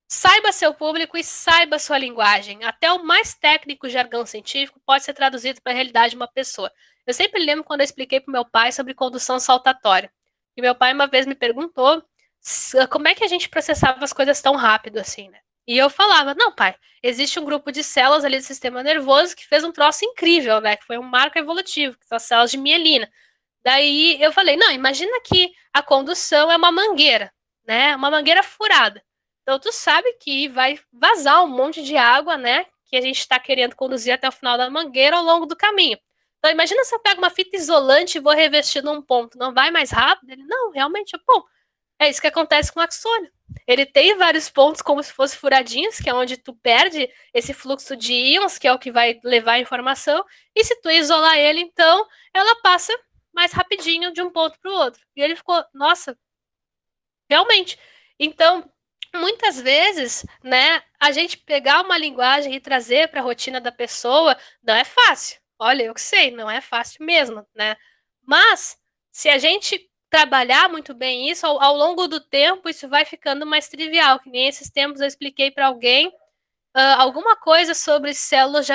Saiba seu público e saiba sua linguagem. Até o mais técnico jargão científico pode ser traduzido para a realidade de uma pessoa. Eu sempre lembro quando eu expliquei para o meu pai sobre condução saltatória. E meu pai uma vez me perguntou como é que a gente processava as coisas tão rápido assim, né? E eu falava, não, pai, existe um grupo de células ali do sistema nervoso que fez um troço incrível, né? Que foi um marco evolutivo, que são as células de mielina. Daí eu falei, não, imagina que a condução é uma mangueira, né? Uma mangueira furada. Então tu sabe que vai vazar um monte de água, né? Que a gente está querendo conduzir até o final da mangueira ao longo do caminho. Então imagina se eu pego uma fita isolante e vou revestir num ponto, não vai mais rápido? Ele, não, realmente é bom. É isso que acontece com o axônio. Ele tem vários pontos como se fossem furadinhos, que é onde tu perde esse fluxo de íons, que é o que vai levar a informação, e se tu isolar ele, então, ela passa mais rapidinho de um ponto para o outro. E ele ficou, nossa, realmente. Então, muitas vezes, né, a gente pegar uma linguagem e trazer para a rotina da pessoa não é fácil. Olha, eu sei, não é fácil mesmo, né? Mas se a gente trabalhar muito bem isso, ao longo do tempo, isso vai ficando mais trivial. Que nem esses tempos eu expliquei para alguém alguma coisa sobre células de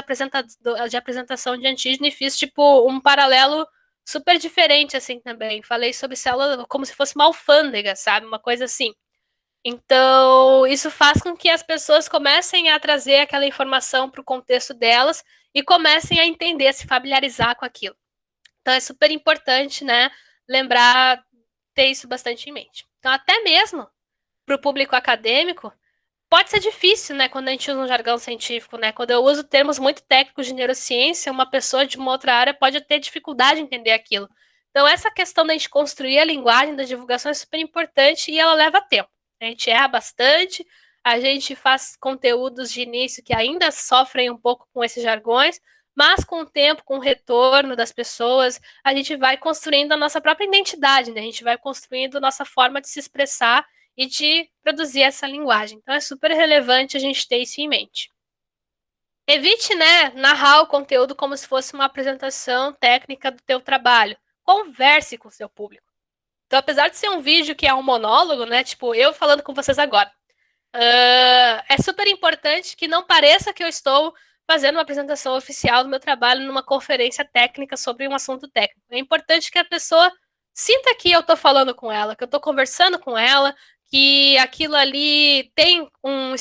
apresentação de antígeno e fiz, tipo, um paralelo super diferente, assim, também. Falei sobre célula como se fosse uma alfândega, sabe? Uma coisa assim. Então, isso faz com que as pessoas comecem a trazer aquela informação para o contexto delas e comecem a entender, a se familiarizar com aquilo. Então, é super importante, né, lembrar, ter isso bastante em mente. Então, até mesmo para o público acadêmico, pode ser difícil, né, quando a gente usa um jargão científico, né? Quando eu uso termos muito técnicos de neurociência, uma pessoa de uma outra área pode ter dificuldade em entender aquilo. Então, essa questão da gente construir a linguagem da divulgação é super importante e ela leva tempo. A gente erra bastante, a gente faz conteúdos de início que ainda sofrem um pouco com esses jargões, mas com o tempo, com o retorno das pessoas, a gente vai construindo a nossa própria identidade, né? A gente vai construindo a nossa forma de se expressar e de produzir essa linguagem. Então é super relevante a gente ter isso em mente. Evite, né, narrar o conteúdo como se fosse uma apresentação técnica do teu trabalho. Converse com o seu público. Então, apesar de ser um vídeo que é um monólogo, né, tipo eu falando com vocês agora, é super importante que não pareça que eu estou fazendo uma apresentação oficial do meu trabalho numa conferência técnica sobre um assunto técnico. É importante que a pessoa sinta que eu estou falando com ela, que eu estou conversando com ela, que aquilo ali tem um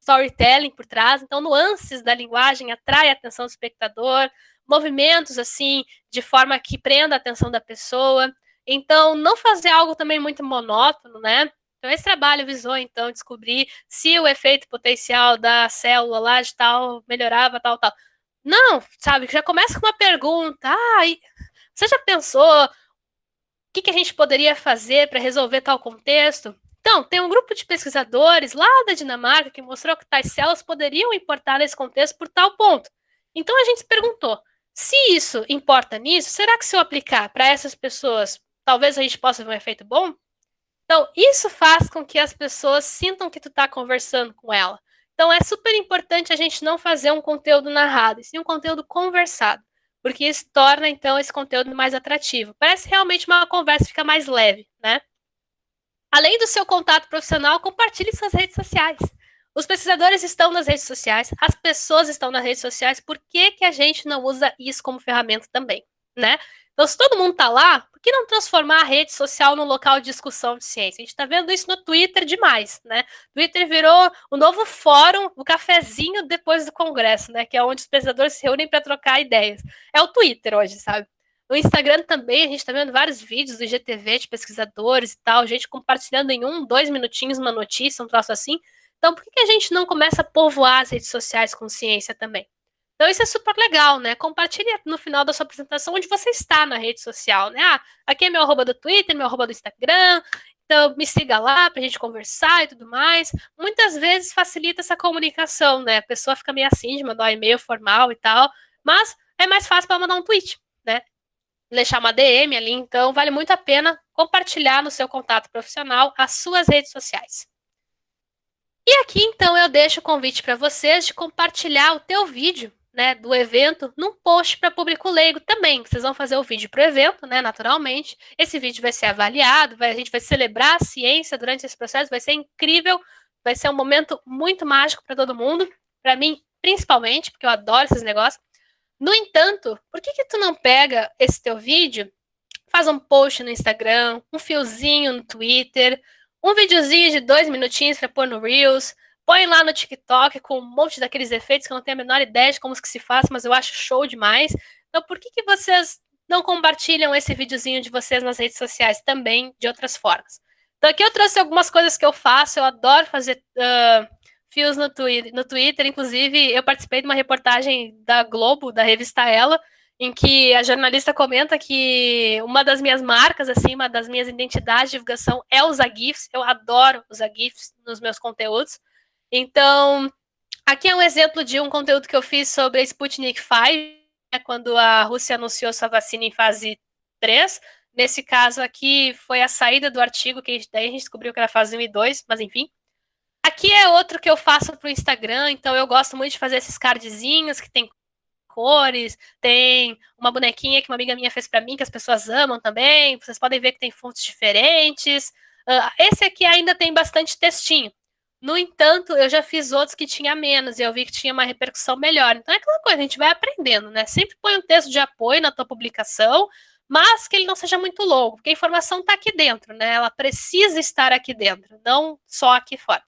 storytelling por trás, então nuances da linguagem atrai a atenção do espectador, movimentos assim, de forma que prenda a atenção da pessoa. Então, não fazer algo também muito monótono, né? Então, esse trabalho visou, então, descobrir se o efeito potencial da célula lá de tal melhorava, tal, tal. Não, sabe, já começa com uma pergunta. Você já pensou o que a gente poderia fazer para resolver tal contexto? Então, tem um grupo de pesquisadores lá da Dinamarca que mostrou que tais células poderiam importar nesse contexto por tal ponto. Então, a gente se perguntou, se isso importa nisso, será que se eu aplicar para essas pessoas, talvez a gente possa ver um efeito bom? Então, isso faz com que as pessoas sintam que tu está conversando com ela. Então, é super importante a gente não fazer um conteúdo narrado, e sim um conteúdo conversado, porque isso torna, então, esse conteúdo mais atrativo. Parece realmente uma conversa, fica mais leve, né? Além do seu contato profissional, compartilhe suas redes sociais. Os pesquisadores estão nas redes sociais, as pessoas estão nas redes sociais, por que a gente não usa isso como ferramenta também, né? Então, se todo mundo está lá, por que não transformar a rede social num local de discussão de ciência? A gente está vendo isso no Twitter demais, né? Twitter virou o novo fórum, o cafezinho depois do congresso, né? Que é onde os pesquisadores se reúnem para trocar ideias. É o Twitter hoje, sabe? No Instagram também, a gente está vendo vários vídeos do IGTV de pesquisadores e tal, gente compartilhando em 2 minutinhos uma notícia, um troço assim. Então, por que a gente não começa a povoar as redes sociais com ciência também? Então, isso é super legal, né? Compartilhe no final da sua apresentação onde você está na rede social, né? Aqui é meu arroba do Twitter, meu arroba do Instagram. Então, me siga lá pra gente conversar e tudo mais. Muitas vezes facilita essa comunicação, né? A pessoa fica meio assim de mandar um e-mail formal e tal, mas é mais fácil para mandar um tweet, né? Deixar uma DM ali, então vale muito a pena compartilhar no seu contato profissional as suas redes sociais. E aqui, então, eu deixo o convite para vocês de compartilhar o teu vídeo, né, do evento num post para público leigo também. Vocês vão fazer o vídeo para o evento, né, naturalmente. Esse vídeo vai ser avaliado, a gente vai celebrar a ciência durante esse processo, vai ser incrível, vai ser um momento muito mágico para todo mundo, para mim principalmente, porque eu adoro esses negócios. No entanto, por que tu não pega esse teu vídeo, faz um post no Instagram, um fiozinho no Twitter, um videozinho de 2 minutinhos para pôr no Reels, põe lá no TikTok com um monte daqueles efeitos que eu não tenho a menor ideia de como que se faz, mas eu acho show demais. Então, por que vocês não compartilham esse videozinho de vocês nas redes sociais também de outras formas? Então, aqui eu trouxe algumas coisas que eu faço, eu adoro fazer fios no Twitter, inclusive eu participei de uma reportagem da Globo, da revista Ela, em que a jornalista comenta que uma das minhas marcas, assim, uma das minhas identidades de divulgação é usar GIFs. Eu adoro usar GIFs nos meus conteúdos. Então, aqui é um exemplo de um conteúdo que eu fiz sobre a Sputnik V, né, quando a Rússia anunciou sua vacina em fase 3. Nesse caso aqui, foi a saída do artigo, que daí a gente descobriu que era fase 1 e 2, mas enfim. Aqui é outro que eu faço para o Instagram, então eu gosto muito de fazer esses cardzinhos que tem cores, tem uma bonequinha que uma amiga minha fez para mim, que as pessoas amam também, vocês podem ver que tem fontes diferentes. Esse aqui ainda tem bastante textinho. No entanto, eu já fiz outros que tinha menos, e eu vi que tinha uma repercussão melhor. Então é aquela coisa, a gente vai aprendendo, né? Sempre põe um texto de apoio na tua publicação, mas que ele não seja muito longo, porque a informação está aqui dentro, né? Ela precisa estar aqui dentro, não só aqui fora.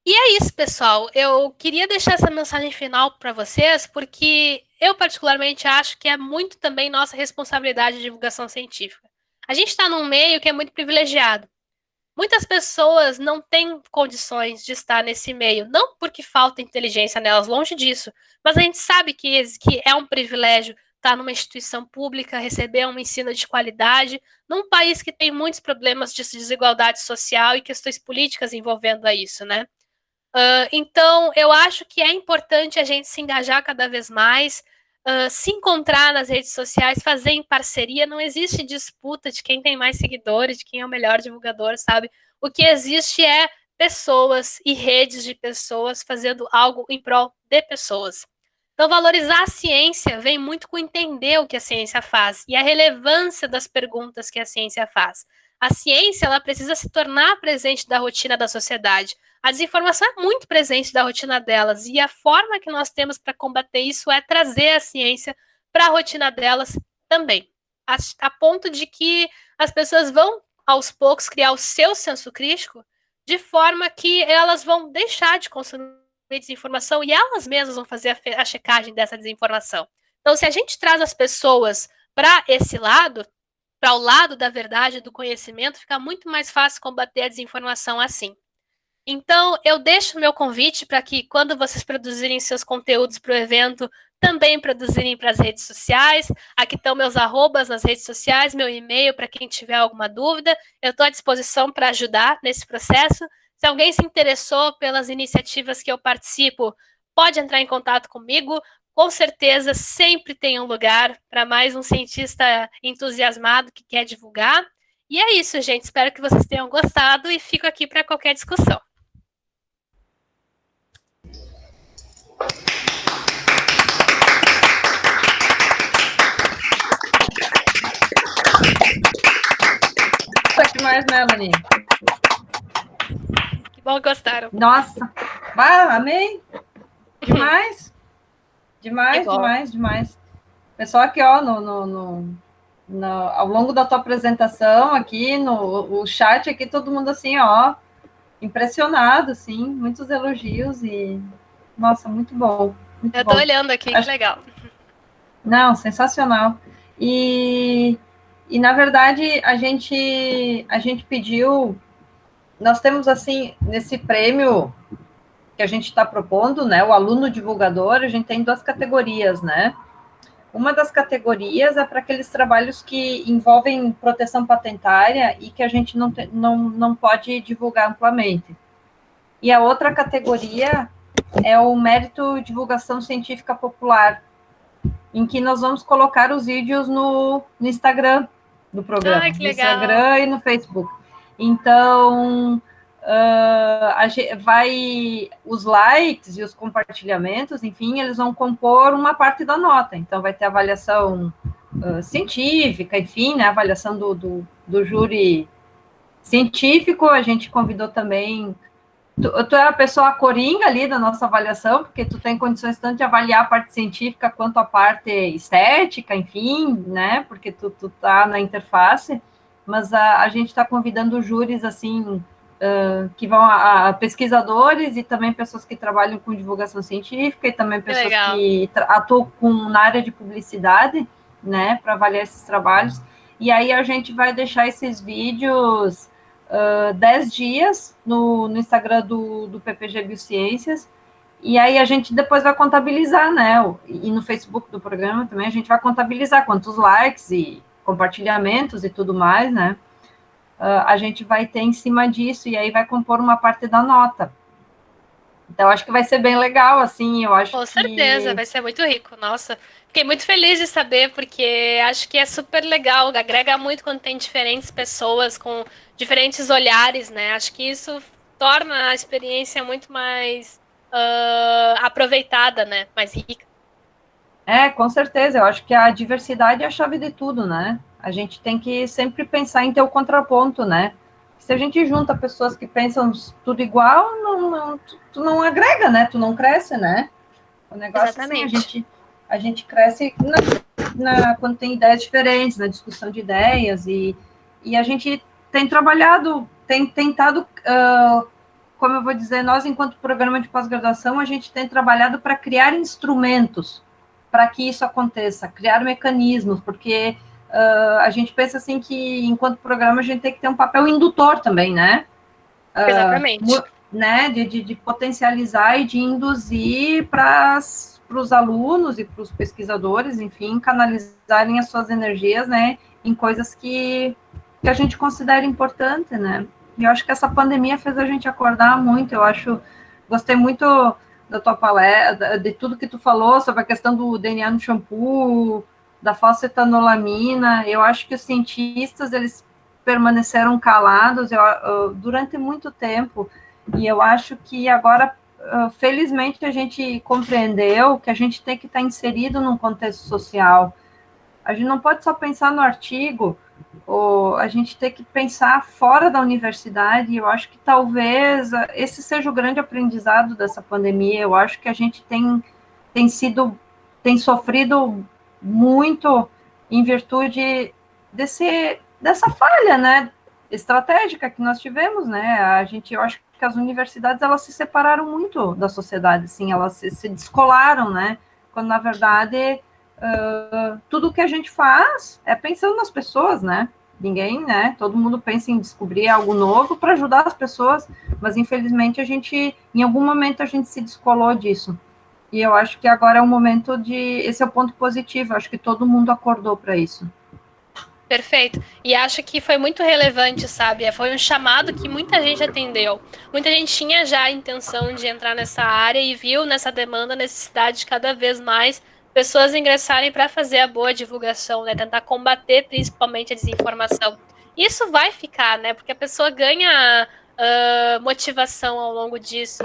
E é isso, pessoal. Eu queria deixar essa mensagem final para vocês, porque eu particularmente acho que é muito também nossa responsabilidade de divulgação científica. A gente está num meio que é muito privilegiado. Muitas pessoas não têm condições de estar nesse meio, não porque falta inteligência nelas, longe disso, mas a gente sabe que é um privilégio estar numa instituição pública, receber um ensino de qualidade, num país que tem muitos problemas de desigualdade social e questões políticas envolvendo a isso, né? Então, eu acho que é importante a gente se engajar cada vez mais, se encontrar nas redes sociais, fazer em parceria. Não existe disputa de quem tem mais seguidores, de quem é o melhor divulgador, sabe? O que existe é pessoas e redes de pessoas fazendo algo em prol de pessoas. Então, valorizar a ciência vem muito com entender o que a ciência faz e a relevância das perguntas que a ciência faz. A ciência, ela precisa se tornar presente da rotina da sociedade. A desinformação é muito presente da rotina delas, e a forma que nós temos para combater isso é trazer a ciência para a rotina delas também, a ponto de que as pessoas vão, aos poucos, criar o seu senso crítico, de forma que elas vão deixar de consumir desinformação e elas mesmas vão fazer a checagem dessa desinformação. Então, se a gente traz as pessoas para esse lado, para o lado da verdade, do conhecimento, fica muito mais fácil combater a desinformação assim. Então, eu deixo o meu convite para que, quando vocês produzirem seus conteúdos para o evento, também produzirem para as redes sociais. Aqui estão meus arrobas nas redes sociais, meu e-mail para quem tiver alguma dúvida. Eu estou à disposição para ajudar nesse processo. Se alguém se interessou pelas iniciativas que eu participo, pode entrar em contato comigo. Com certeza, sempre tem um lugar para mais um cientista entusiasmado que quer divulgar. E é isso, gente. Espero que vocês tenham gostado e fico aqui para qualquer discussão. Demais, Melanie. Que bom que gostaram. Nossa, amei. Demais. Demais. Pessoal, aqui, ó, ao longo da tua apresentação, aqui no chat, aqui, todo mundo assim, ó, impressionado, assim, muitos elogios e, nossa, muito bom. Eu tô olhando aqui, que legal. Não, sensacional. E na verdade, a gente pediu, nós temos, assim, nesse prêmio que a gente está propondo, né, o aluno divulgador, a gente tem 2 categorias, né? Uma das categorias é para aqueles trabalhos que envolvem proteção patentária e que a gente não pode divulgar amplamente. E a outra categoria é o mérito divulgação científica popular, em que nós vamos colocar os vídeos no Instagram do programa, que no legal. Instagram e no Facebook. Então, os likes e os compartilhamentos, enfim, eles vão compor uma parte da nota. Então, vai ter avaliação científica, enfim, né, avaliação do júri científico. A gente convidou também. Tu é a pessoa coringa ali da nossa avaliação, porque tu tem condições tanto de avaliar a parte científica quanto a parte estética, enfim, né? Porque tu tá na interface, mas a gente está convidando júris, assim, que vão a pesquisadores e também pessoas que trabalham com divulgação científica e também pessoas que atuam na área de publicidade, né? Para avaliar esses trabalhos. E aí a gente vai deixar esses vídeos 10 dias no Instagram do PPG Biociências, e aí a gente depois vai contabilizar, né? E no Facebook do programa também a gente vai contabilizar quantos likes e compartilhamentos e tudo mais, né? A gente vai ter em cima disso, e aí vai compor uma parte da nota. Então, acho que vai ser bem legal, assim, eu acho Com certeza, vai ser muito rico, nossa. Fiquei muito feliz de saber, porque acho que é super legal, agrega muito quando tem diferentes pessoas com diferentes olhares, né? Acho que isso torna a experiência muito mais aproveitada, né? Mais rica. Com certeza, eu acho que a diversidade é a chave de tudo, né? A gente tem que sempre pensar em ter o contraponto, né? Se a gente junta pessoas que pensam tudo igual, tu não agrega, né? Tu não cresce, né? O negócio Exatamente. assim, a gente cresce quando tem ideias diferentes, na discussão de ideias, e a gente tem trabalhado, tem tentado, como eu vou dizer, nós, enquanto programa de pós-graduação, a gente tem trabalhado para criar instrumentos para que isso aconteça, criar mecanismos, porque a gente pensa assim que, enquanto programa, a gente tem que ter um papel indutor também, né? Exatamente. Né, de potencializar e de induzir para os alunos e para os pesquisadores, enfim, canalizarem as suas energias, né, em coisas que a gente considera importante, né? E eu acho que essa pandemia fez a gente acordar muito. Gostei muito da tua palestra, de tudo que tu falou sobre a questão do DNA no shampoo, da fosfetanolamina. Eu acho que os cientistas, eles permaneceram calados durante muito tempo, e eu acho que agora, felizmente, a gente compreendeu que a gente tem que estar inserido num contexto social. A gente não pode só pensar no artigo, ou a gente tem que pensar fora da universidade, e eu acho que talvez esse seja o grande aprendizado dessa pandemia. Eu acho que a gente tem sofrido muito em virtude dessa falha, né, estratégica que nós tivemos, né? Eu acho que as universidades, elas se separaram muito da sociedade, assim, elas se descolaram, né? Quando, na verdade, tudo que a gente faz é pensando nas pessoas, né? Ninguém, né? Todo mundo pensa em descobrir algo novo para ajudar as pessoas, mas infelizmente em algum momento a gente se descolou disso. E eu acho que agora é o momento esse é o ponto positivo. Eu acho que todo mundo acordou para isso. Perfeito. E acho que foi muito relevante, sabe? Foi um chamado que muita gente atendeu. Muita gente tinha já a intenção de entrar nessa área e viu nessa demanda a necessidade de cada vez mais pessoas ingressarem para fazer a boa divulgação, né? Tentar combater principalmente a desinformação. Isso vai ficar, né? Porque a pessoa ganha motivação ao longo disso.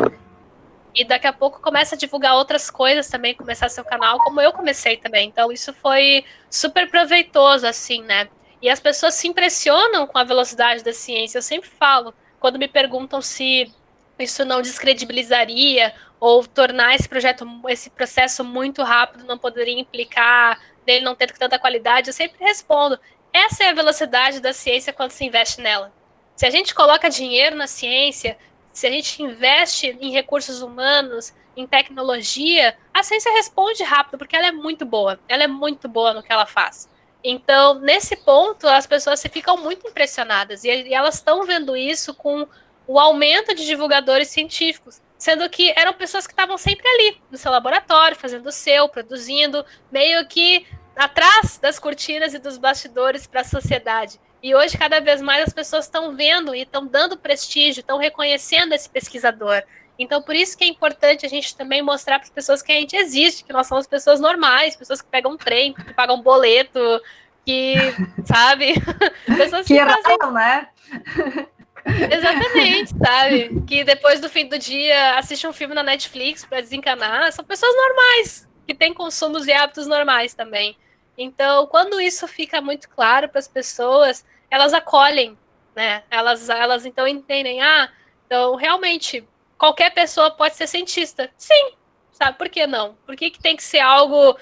E daqui a pouco começa a divulgar outras coisas também, começar seu canal, como eu comecei também. Então, isso foi super proveitoso, assim, né? E as pessoas se impressionam com a velocidade da ciência. Eu sempre falo, quando me perguntam se isso não descredibilizaria ou tornar esse processo muito rápido não poderia implicar dele não ter tanta qualidade, eu sempre respondo, essa é a velocidade da ciência quando se investe nela. Se a gente coloca dinheiro na ciência, se a gente investe em recursos humanos, em tecnologia, a ciência responde rápido, porque ela é muito boa. Ela é muito boa no que ela faz. Então, nesse ponto, as pessoas ficam muito impressionadas. E elas estão vendo isso com o aumento de divulgadores científicos, sendo que eram pessoas que estavam sempre ali, no seu laboratório, fazendo o seu, produzindo, meio que atrás das cortinas e dos bastidores para a sociedade. E hoje, cada vez mais, as pessoas estão vendo e estão dando prestígio, estão reconhecendo esse pesquisador. Então, por isso que é importante a gente também mostrar para as pessoas que a gente existe, que nós somos pessoas normais, pessoas que pegam um trem, que pagam um boleto, que, sabe? Pessoas que fazem... né? Exatamente, sabe? Que depois do fim do dia assistem um filme na Netflix para desencanar. São pessoas normais, que têm consumos e hábitos normais também. Então, quando isso fica muito claro para as pessoas, elas acolhem, né? Elas então entendem, então realmente qualquer pessoa pode ser cientista. Sim, sabe? Por que não? Por que tem que ser algo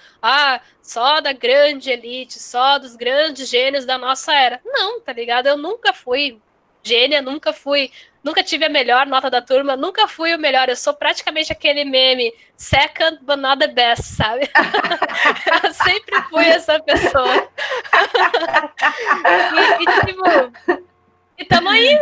só da grande elite, só dos grandes gênios da nossa era? Não, tá ligado? Eu nunca fui gênia, nunca tive a melhor nota da turma, nunca fui o melhor, eu sou praticamente aquele meme, second but not the best, sabe? Eu sempre fui essa pessoa. E tamo aí,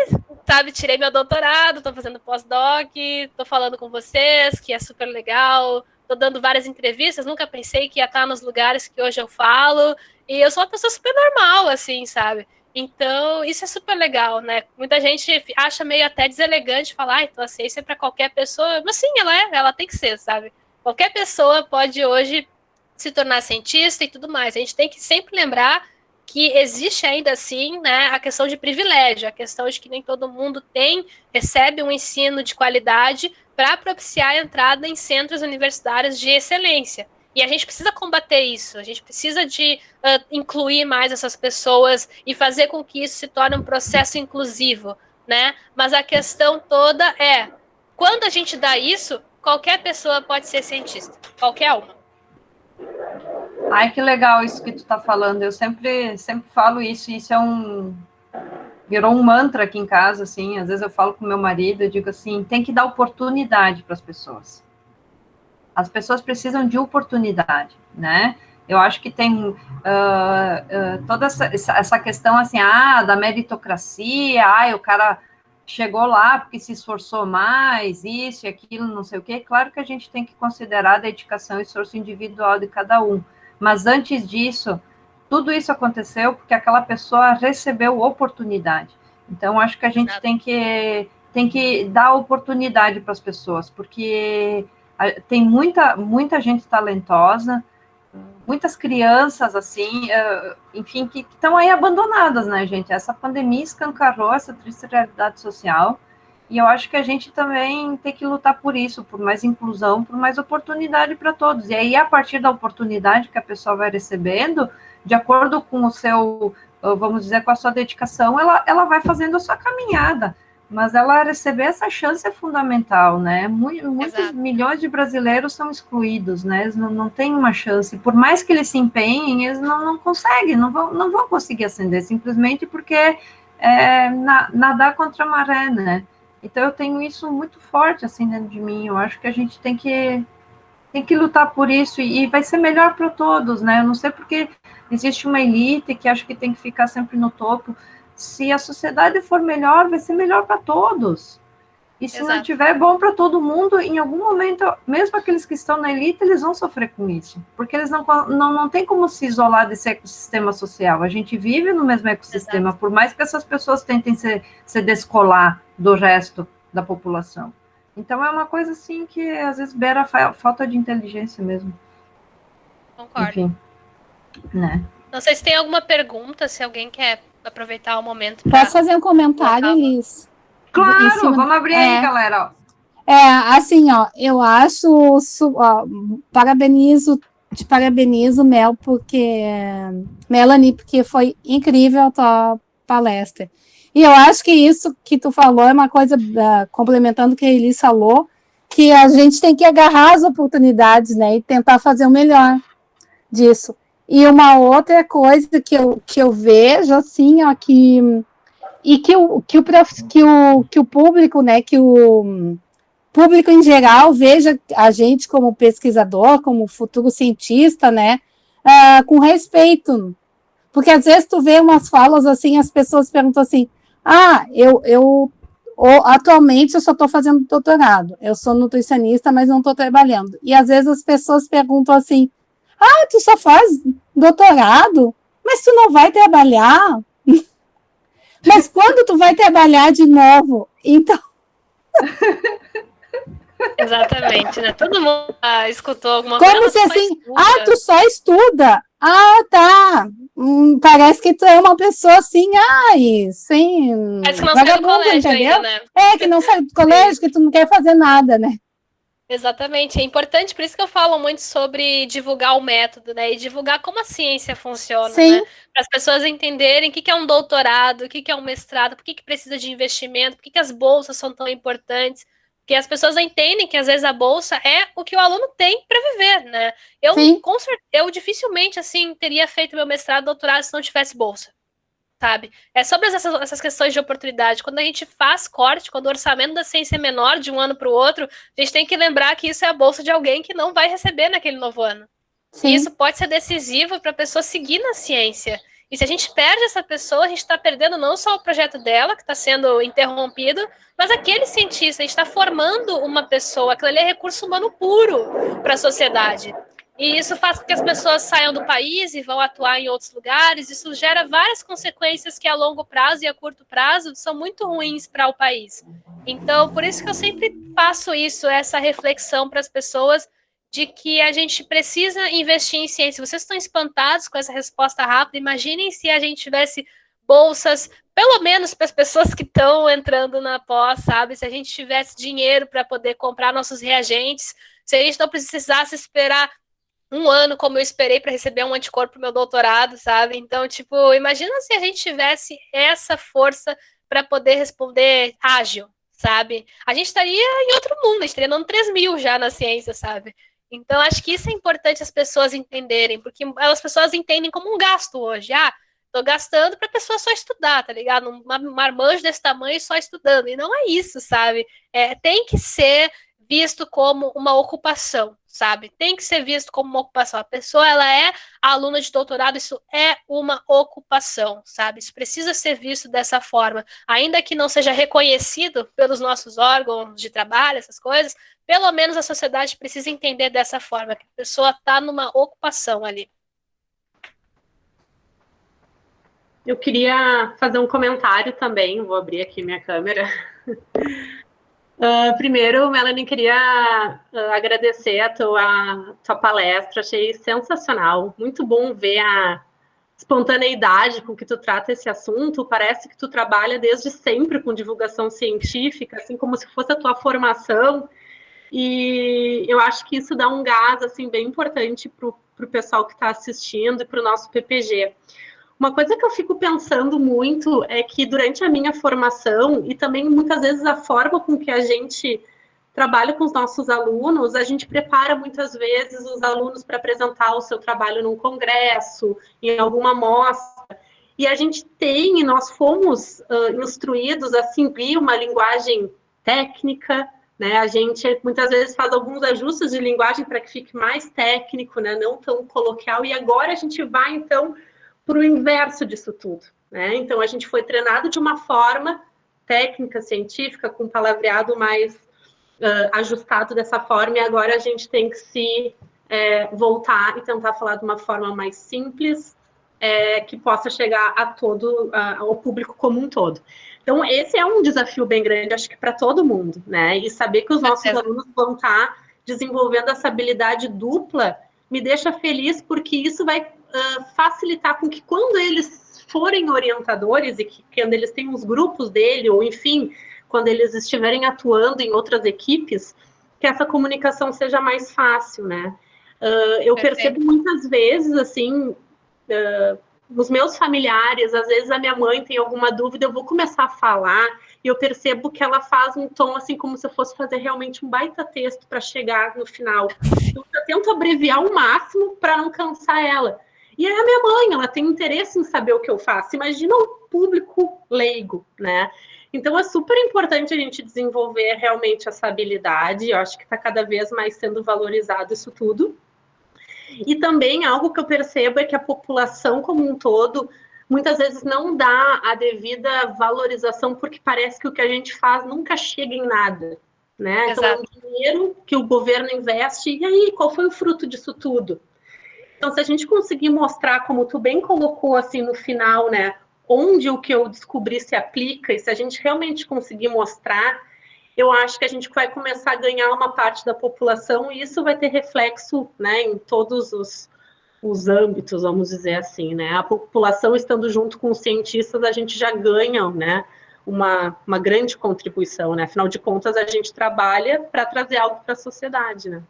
sabe? Tirei meu doutorado, tô fazendo pós-doc, tô falando com vocês, que é super legal, tô dando várias entrevistas, nunca pensei que ia estar nos lugares que hoje eu falo, e eu sou uma pessoa super normal, assim, sabe? Então, isso é super legal, né? Muita gente acha meio até deselegante falar, então a ciência é para qualquer pessoa, mas sim, ela tem que ser, sabe? Qualquer pessoa pode hoje se tornar cientista e tudo mais. A gente tem que sempre lembrar que existe ainda assim, né, a questão de privilégio, a questão de que nem todo mundo recebe um ensino de qualidade para propiciar a entrada em centros universitários de excelência. E a gente precisa combater isso, a gente precisa de incluir mais essas pessoas e fazer com que isso se torne um processo inclusivo, né? Mas a questão toda é, quando a gente dá isso, qualquer pessoa pode ser cientista, qualquer uma. Ai, que legal isso que tu tá falando, eu sempre falo isso, e isso virou um mantra aqui em casa, assim, às vezes eu falo com meu marido, eu digo assim, tem que dar oportunidade para as pessoas. As pessoas precisam de oportunidade, né? Eu acho que tem toda essa questão, assim, da meritocracia, o cara chegou lá porque se esforçou mais, isso e aquilo, não sei o quê. Claro que a gente tem que considerar a dedicação e esforço individual de cada um, mas antes disso, tudo isso aconteceu porque aquela pessoa recebeu oportunidade. Então, acho que a gente tem que dar oportunidade para as pessoas, porque tem muita gente talentosa, muitas crianças, assim, enfim, que estão aí abandonadas, né, gente? Essa pandemia escancarou essa triste realidade social, e eu acho que a gente também tem que lutar por isso, por mais inclusão, por mais oportunidade para todos. E aí, a partir da oportunidade que a pessoa vai recebendo, de acordo com o seu, vamos dizer, com a sua dedicação, ela vai fazendo a sua caminhada. Mas ela receber essa chance é fundamental, né? Muitos milhões de brasileiros são excluídos, né? Eles não têm uma chance. Por mais que eles se empenhem, eles não conseguem, não vão conseguir ascender, simplesmente porque nadar contra a maré, né? Então, eu tenho isso muito forte, assim, dentro de mim. Eu acho que a gente tem que lutar por isso, e vai ser melhor para todos, né? Eu não sei porque existe uma elite que acha que tem que ficar sempre no topo. Se a sociedade for melhor, vai ser melhor para todos. E se não tiver bom para todo mundo, em algum momento, mesmo aqueles que estão na elite, eles vão sofrer com isso. Porque eles não tem como se isolar desse ecossistema social. A gente vive no mesmo ecossistema, por mais que essas pessoas tentem se descolar do resto da população. Então, é uma coisa, assim, que às vezes beira a falta de inteligência mesmo. Concordo. Enfim, né? Não sei se tem alguma pergunta, se alguém quer aproveitar o momento. Posso fazer um comentário, Elis? Claro, vamos abrir aí, galera. Assim, eu acho, te parabenizo, Melanie, porque foi incrível a tua palestra. E eu acho que isso que tu falou é uma coisa, complementando o que a Elis falou, que a gente tem que agarrar as oportunidades, né, e tentar fazer o melhor disso. E uma outra coisa que eu vejo, assim, que o público, né, que o público em geral veja a gente como pesquisador, como futuro cientista, né, com respeito. Porque às vezes tu vê umas falas assim, as pessoas perguntam assim, atualmente eu só estou fazendo doutorado, eu sou nutricionista, mas não estou trabalhando. E às vezes as pessoas perguntam assim, Ah, tu só faz doutorado, mas tu não vai trabalhar. Mas quando tu vai trabalhar de novo? Então... Exatamente, né? Todo mundo escutou alguma Como coisa. se assim, tu só estuda. Ah, tá. Parece que tu é uma pessoa assim, sem Parece que não saiu do colégio entendeu? ainda, né? Que não saiu do colégio, que tu não quer fazer nada, né? Exatamente, é importante, por isso que eu falo muito sobre divulgar o método, né? E divulgar como a ciência funciona, Sim. né? Para as pessoas entenderem o que é um doutorado, o que é um mestrado, por que precisa de investimento, por que as bolsas são tão importantes. Porque as pessoas entendem que às vezes a bolsa é o que o aluno tem para viver, né? Eu dificilmente assim teria feito meu mestrado, doutorado se não tivesse bolsa. Sabe? É sobre essas questões de oportunidade. Quando a gente faz corte, quando o orçamento da ciência é menor de um ano para o outro, a gente tem que lembrar que isso é a bolsa de alguém que não vai receber naquele novo ano. Sim. E isso pode ser decisivo para a pessoa seguir na ciência. E se a gente perde essa pessoa, a gente está perdendo não só o projeto dela, que está sendo interrompido, mas aquele cientista. A gente está formando uma pessoa, aquilo ali é recurso humano puro para a sociedade. E isso faz com que as pessoas saiam do país e vão atuar em outros lugares. Isso gera várias consequências que a longo prazo e a curto prazo são muito ruins para o país. Então, por isso que eu sempre faço isso, essa reflexão para as pessoas de que a gente precisa investir em ciência. Vocês estão espantados com essa resposta rápida? Imaginem se a gente tivesse bolsas, pelo menos para as pessoas que estão entrando na pós, sabe? Se a gente tivesse dinheiro para poder comprar nossos reagentes, se a gente não precisasse esperar um ano como eu esperei para receber um anticorpo pro meu doutorado, sabe? Então, tipo, imagina se a gente tivesse essa força para poder responder ágil, sabe? A gente estaria em outro mundo, a gente estaria no 3000 já na ciência, sabe? Então, acho que isso é importante as pessoas entenderem, porque as pessoas entendem como um gasto hoje. Tô gastando para a pessoa só estudar, tá ligado? Um marmanjo desse tamanho só estudando. E não é isso, sabe? Tem que ser visto como uma ocupação, sabe? Tem que ser visto como uma ocupação. A pessoa, ela é aluna de doutorado, isso é uma ocupação, sabe? Isso precisa ser visto dessa forma. Ainda que não seja reconhecido pelos nossos órgãos de trabalho, essas coisas, pelo menos a sociedade precisa entender dessa forma, que a pessoa está numa ocupação ali. Eu queria fazer um comentário também, vou abrir aqui minha câmera. Primeiro, Melanie, queria agradecer a tua palestra, achei sensacional, muito bom ver a espontaneidade com que tu trata esse assunto, parece que tu trabalha desde sempre com divulgação científica, assim como se fosse a tua formação, e eu acho que isso dá um gás assim, bem importante para o pessoal que está assistindo e para o nosso PPG. Uma coisa que eu fico pensando muito é que durante a minha formação e também muitas vezes a forma com que a gente trabalha com os nossos alunos, a gente prepara muitas vezes os alunos para apresentar o seu trabalho num congresso, em alguma mostra, e a gente tem, e nós fomos instruídos a seguir uma linguagem técnica, né? A gente muitas vezes faz alguns ajustes de linguagem para que fique mais técnico, né? Não tão coloquial, e agora a gente vai, então, para o inverso disso tudo, né? Então, a gente foi treinado de uma forma técnica, científica, com palavreado mais ajustado dessa forma, e agora a gente tem que se voltar e tentar falar de uma forma mais simples, que possa chegar ao público como um todo. Então, esse é um desafio bem grande, acho que para todo mundo, né? E saber que os nossos alunos vão estar desenvolvendo essa habilidade dupla me deixa feliz, porque isso vai facilitar com que quando eles forem orientadores e que quando eles têm os grupos dele, ou enfim, quando eles estiverem atuando em outras equipes, que essa comunicação seja mais fácil, né? Eu percebo muitas vezes, assim, os meus familiares, às vezes a minha mãe tem alguma dúvida, eu vou começar a falar e eu percebo que ela faz um tom assim como se eu fosse fazer realmente um baita texto para chegar no final. Então, eu tento abreviar o máximo para não cansar ela. E a minha mãe, ela tem interesse em saber o que eu faço. Imagina um público leigo, né? Então, é super importante a gente desenvolver realmente essa habilidade. Eu acho que está cada vez mais sendo valorizado isso tudo. E também algo que eu percebo é que a população como um todo muitas vezes não dá a devida valorização, porque parece que o que a gente faz nunca chega em nada, né? Então é um dinheiro que o governo investe, e aí, qual foi o fruto disso tudo? Então, se a gente conseguir mostrar, como tu bem colocou assim no final, né, onde o que eu descobri se aplica, e se a gente realmente conseguir mostrar, eu acho que a gente vai começar a ganhar uma parte da população e isso vai ter reflexo, né, em todos os âmbitos, vamos dizer assim, né? A população estando junto com os cientistas, a gente já ganha, né, uma grande contribuição, né? Afinal de contas, a gente trabalha para trazer algo para a sociedade, né?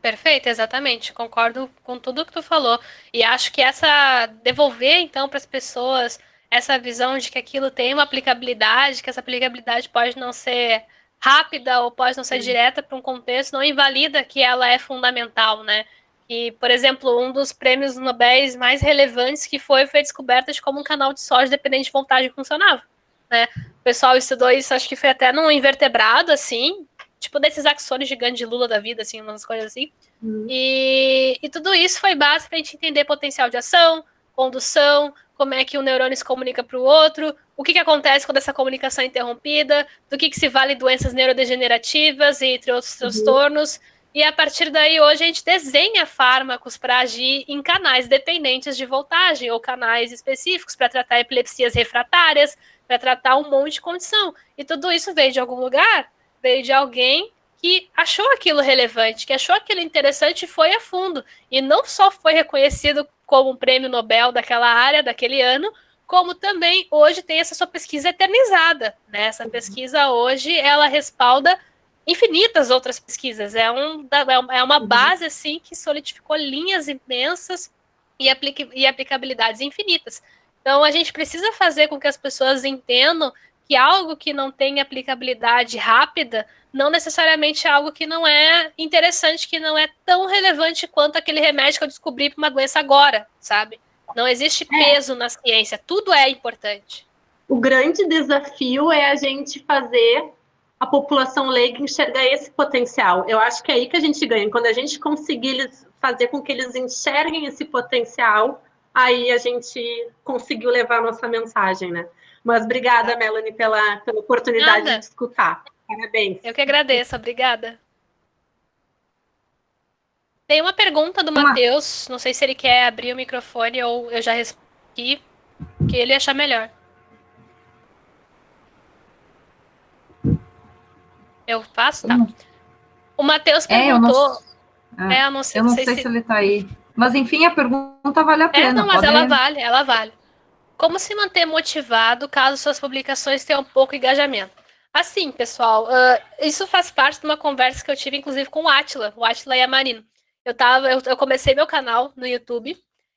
Perfeito, exatamente. Concordo com tudo que tu falou. E acho que essa devolver então para as pessoas essa visão de que aquilo tem uma aplicabilidade, que essa aplicabilidade pode não ser rápida ou pode não ser direta para um contexto, não invalida que ela é fundamental, né? E, por exemplo, um dos prêmios Nobel mais relevantes que foi a descoberta de como um canal de soja dependente de voltagem funcionava, né? O pessoal estudou isso, acho que foi até num invertebrado, assim, tipo desses axônios gigantes de Lula da vida, assim, umas coisas assim. E tudo isso foi base para a gente entender potencial de ação, condução, como é que o neurônio se comunica para o outro, o que acontece quando essa comunicação é interrompida, do que se vale doenças neurodegenerativas, entre outros transtornos. E a partir daí, hoje, a gente desenha fármacos para agir em canais dependentes de voltagem ou canais específicos para tratar epilepsias refratárias, para tratar um monte de condição. E tudo isso veio de algum lugar? Veio de alguém que achou aquilo relevante, que achou aquilo interessante e foi a fundo. E não só foi reconhecido como um prêmio Nobel daquela área, daquele ano, como também hoje tem essa sua pesquisa eternizada, né? Essa pesquisa hoje, ela respalda infinitas outras pesquisas. É uma base, assim, que solidificou linhas imensas e aplicabilidades infinitas. Então, a gente precisa fazer com que as pessoas entendam que algo que não tem aplicabilidade rápida não necessariamente é algo que não é interessante, que não é tão relevante quanto aquele remédio que eu descobri para uma doença agora, sabe? Não existe peso na ciência, tudo é importante. O grande desafio é a gente fazer a população leiga enxergar esse potencial. Eu acho que é aí que a gente ganha. Quando a gente conseguir fazer com que eles enxerguem esse potencial, aí a gente conseguiu levar a nossa mensagem, né? Mas obrigada, Melanie, pela oportunidade de escutar. Parabéns. Eu que agradeço, obrigada. Tem uma pergunta do Matheus, não sei se ele quer abrir o microfone ou eu já respondi, que ele achar melhor. Eu faço? Tá. O Matheus perguntou... Eu não sei se ele tá aí. Mas, enfim, a pergunta vale a pena. Não, mas ela vale. Como se manter motivado caso suas publicações tenham pouco engajamento? Assim, pessoal, isso faz parte de uma conversa que eu tive, inclusive, com o Átila e a Marina. Eu comecei meu canal no YouTube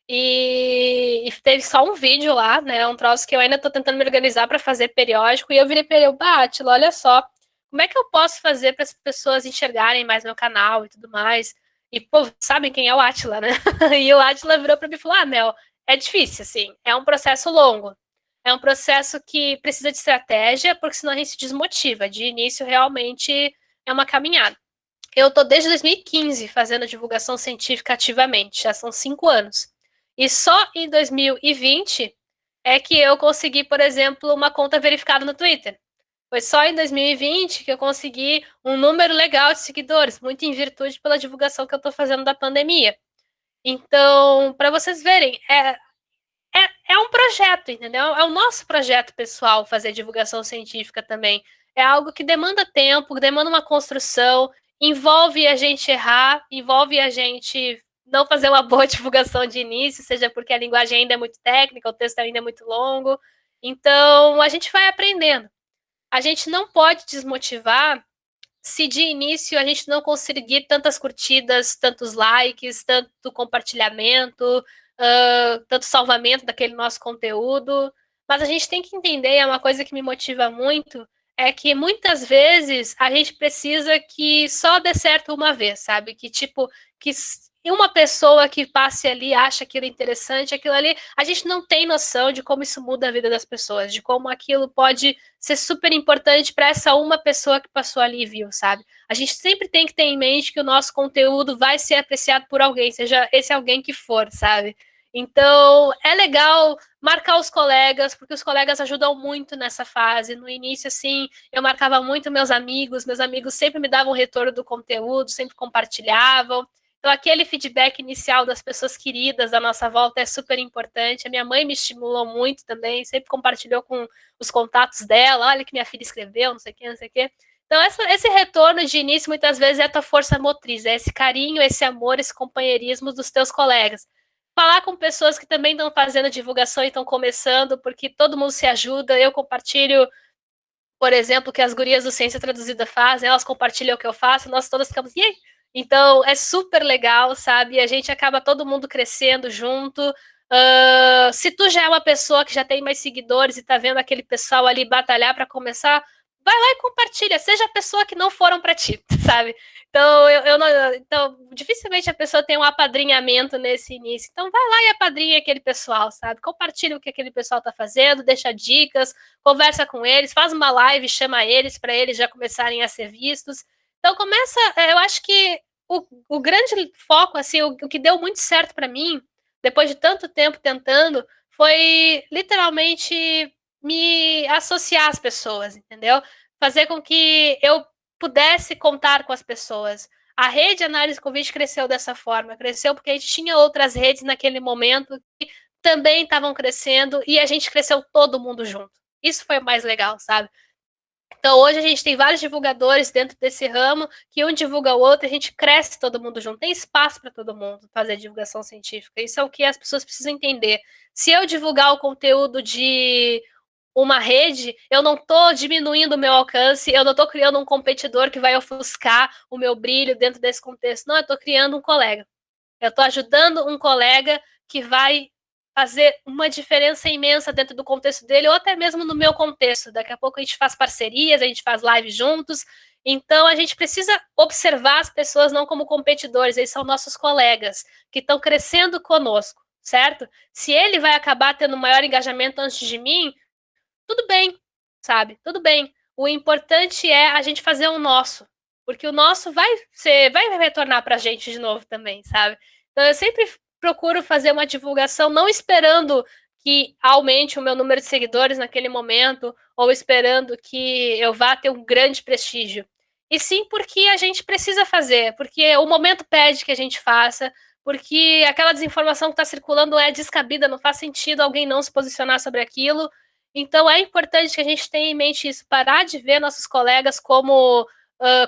e teve só um vídeo lá, né? Um troço que eu ainda tô tentando me organizar para fazer periódico. E eu virei para ele, Átila, olha só, como é que eu posso fazer para as pessoas enxergarem mais meu canal e tudo mais? E, pô, sabem quem é o Átila, né? E o Átila virou para mim e falou, Mel, é difícil, assim, é um processo longo. É um processo que precisa de estratégia, porque senão a gente se desmotiva. De início, realmente, é uma caminhada. Eu estou desde 2015 fazendo divulgação científica ativamente, já são 5 anos. E só em 2020 é que eu consegui, por exemplo, uma conta verificada no Twitter. Foi só em 2020 que eu consegui um número legal de seguidores, muito em virtude pela divulgação que eu estou fazendo da pandemia. Então, para vocês verem, é um projeto, entendeu? É o nosso projeto pessoal fazer divulgação científica também. É algo que demanda tempo, demanda uma construção, envolve a gente errar, envolve a gente não fazer uma boa divulgação de início, seja porque a linguagem ainda é muito técnica, o texto ainda é muito longo. Então, a gente vai aprendendo. A gente não pode desmotivar se de início a gente não conseguir tantas curtidas, tantos likes, tanto compartilhamento, tanto salvamento daquele nosso conteúdo. Mas a gente tem que entender, é uma coisa que me motiva muito, é que muitas vezes a gente precisa que só dê certo uma vez, sabe? Que tipo, que uma pessoa que passe ali acha aquilo interessante, aquilo ali, a gente não tem noção de como isso muda a vida das pessoas, de como aquilo pode ser super importante para essa uma pessoa que passou ali e viu, sabe? A gente sempre tem que ter em mente que o nosso conteúdo vai ser apreciado por alguém, seja esse alguém que for, sabe? Então, é legal marcar os colegas, porque os colegas ajudam muito nessa fase. No início, assim, eu marcava muito meus amigos sempre me davam retorno do conteúdo, sempre compartilhavam. Então, aquele feedback inicial das pessoas queridas da nossa volta é super importante. A minha mãe me estimulou muito também, sempre compartilhou com os contatos dela, olha que minha filha escreveu, não sei o quê, não sei o quê. Então, esse retorno de início, muitas vezes, é a tua força motriz, é esse carinho, esse amor, esse companheirismo dos teus colegas. Falar com pessoas que também estão fazendo divulgação e estão começando, porque todo mundo se ajuda. Eu compartilho, por exemplo, o que as gurias do Ciência Traduzida fazem, elas compartilham o que eu faço, nós todas ficamos, e aí? Então, é super legal, sabe? A gente acaba todo mundo crescendo junto. Se tu já é uma pessoa que já tem mais seguidores e tá vendo aquele pessoal ali batalhar para começar, vai lá e compartilha, seja a pessoa que não foram para ti, sabe? Então, então, dificilmente a pessoa tem um apadrinhamento nesse início. Então, vai lá e apadrinha aquele pessoal, sabe? Compartilha o que aquele pessoal tá fazendo, deixa dicas, conversa com eles, faz uma live, chama eles para eles já começarem a ser vistos. Então, eu acho que o grande foco, assim, o que deu muito certo para mim, depois de tanto tempo tentando, foi literalmente me associar às pessoas, entendeu? Fazer com que eu pudesse contar com as pessoas. A rede Análise Covid cresceu dessa forma, cresceu porque a gente tinha outras redes naquele momento que também estavam crescendo e a gente cresceu todo mundo junto. Isso foi o mais legal, sabe? Então, hoje a gente tem vários divulgadores dentro desse ramo, que um divulga o outro, a gente cresce todo mundo junto. Tem espaço para todo mundo fazer divulgação científica. Isso é o que as pessoas precisam entender. Se eu divulgar o conteúdo de uma rede, eu não estou diminuindo o meu alcance, eu não estou criando um competidor que vai ofuscar o meu brilho dentro desse contexto. Não, eu estou criando um colega. Eu estou ajudando um colega que vai fazer uma diferença imensa dentro do contexto dele, ou até mesmo no meu contexto. Daqui a pouco a gente faz parcerias, a gente faz lives juntos. Então, a gente precisa observar as pessoas não como competidores, eles são nossos colegas, que estão crescendo conosco, certo? Se ele vai acabar tendo maior engajamento antes de mim, tudo bem, sabe? Tudo bem. O importante é a gente fazer o nosso, porque o nosso vai retornar para a gente de novo também, sabe? Então, eu sempre procuro fazer uma divulgação não esperando que aumente o meu número de seguidores naquele momento ou esperando que eu vá ter um grande prestígio. E sim porque a gente precisa fazer, porque o momento pede que a gente faça, porque aquela desinformação que está circulando é descabida, não faz sentido alguém não se posicionar sobre aquilo. Então é importante que a gente tenha em mente isso, parar de ver nossos colegas como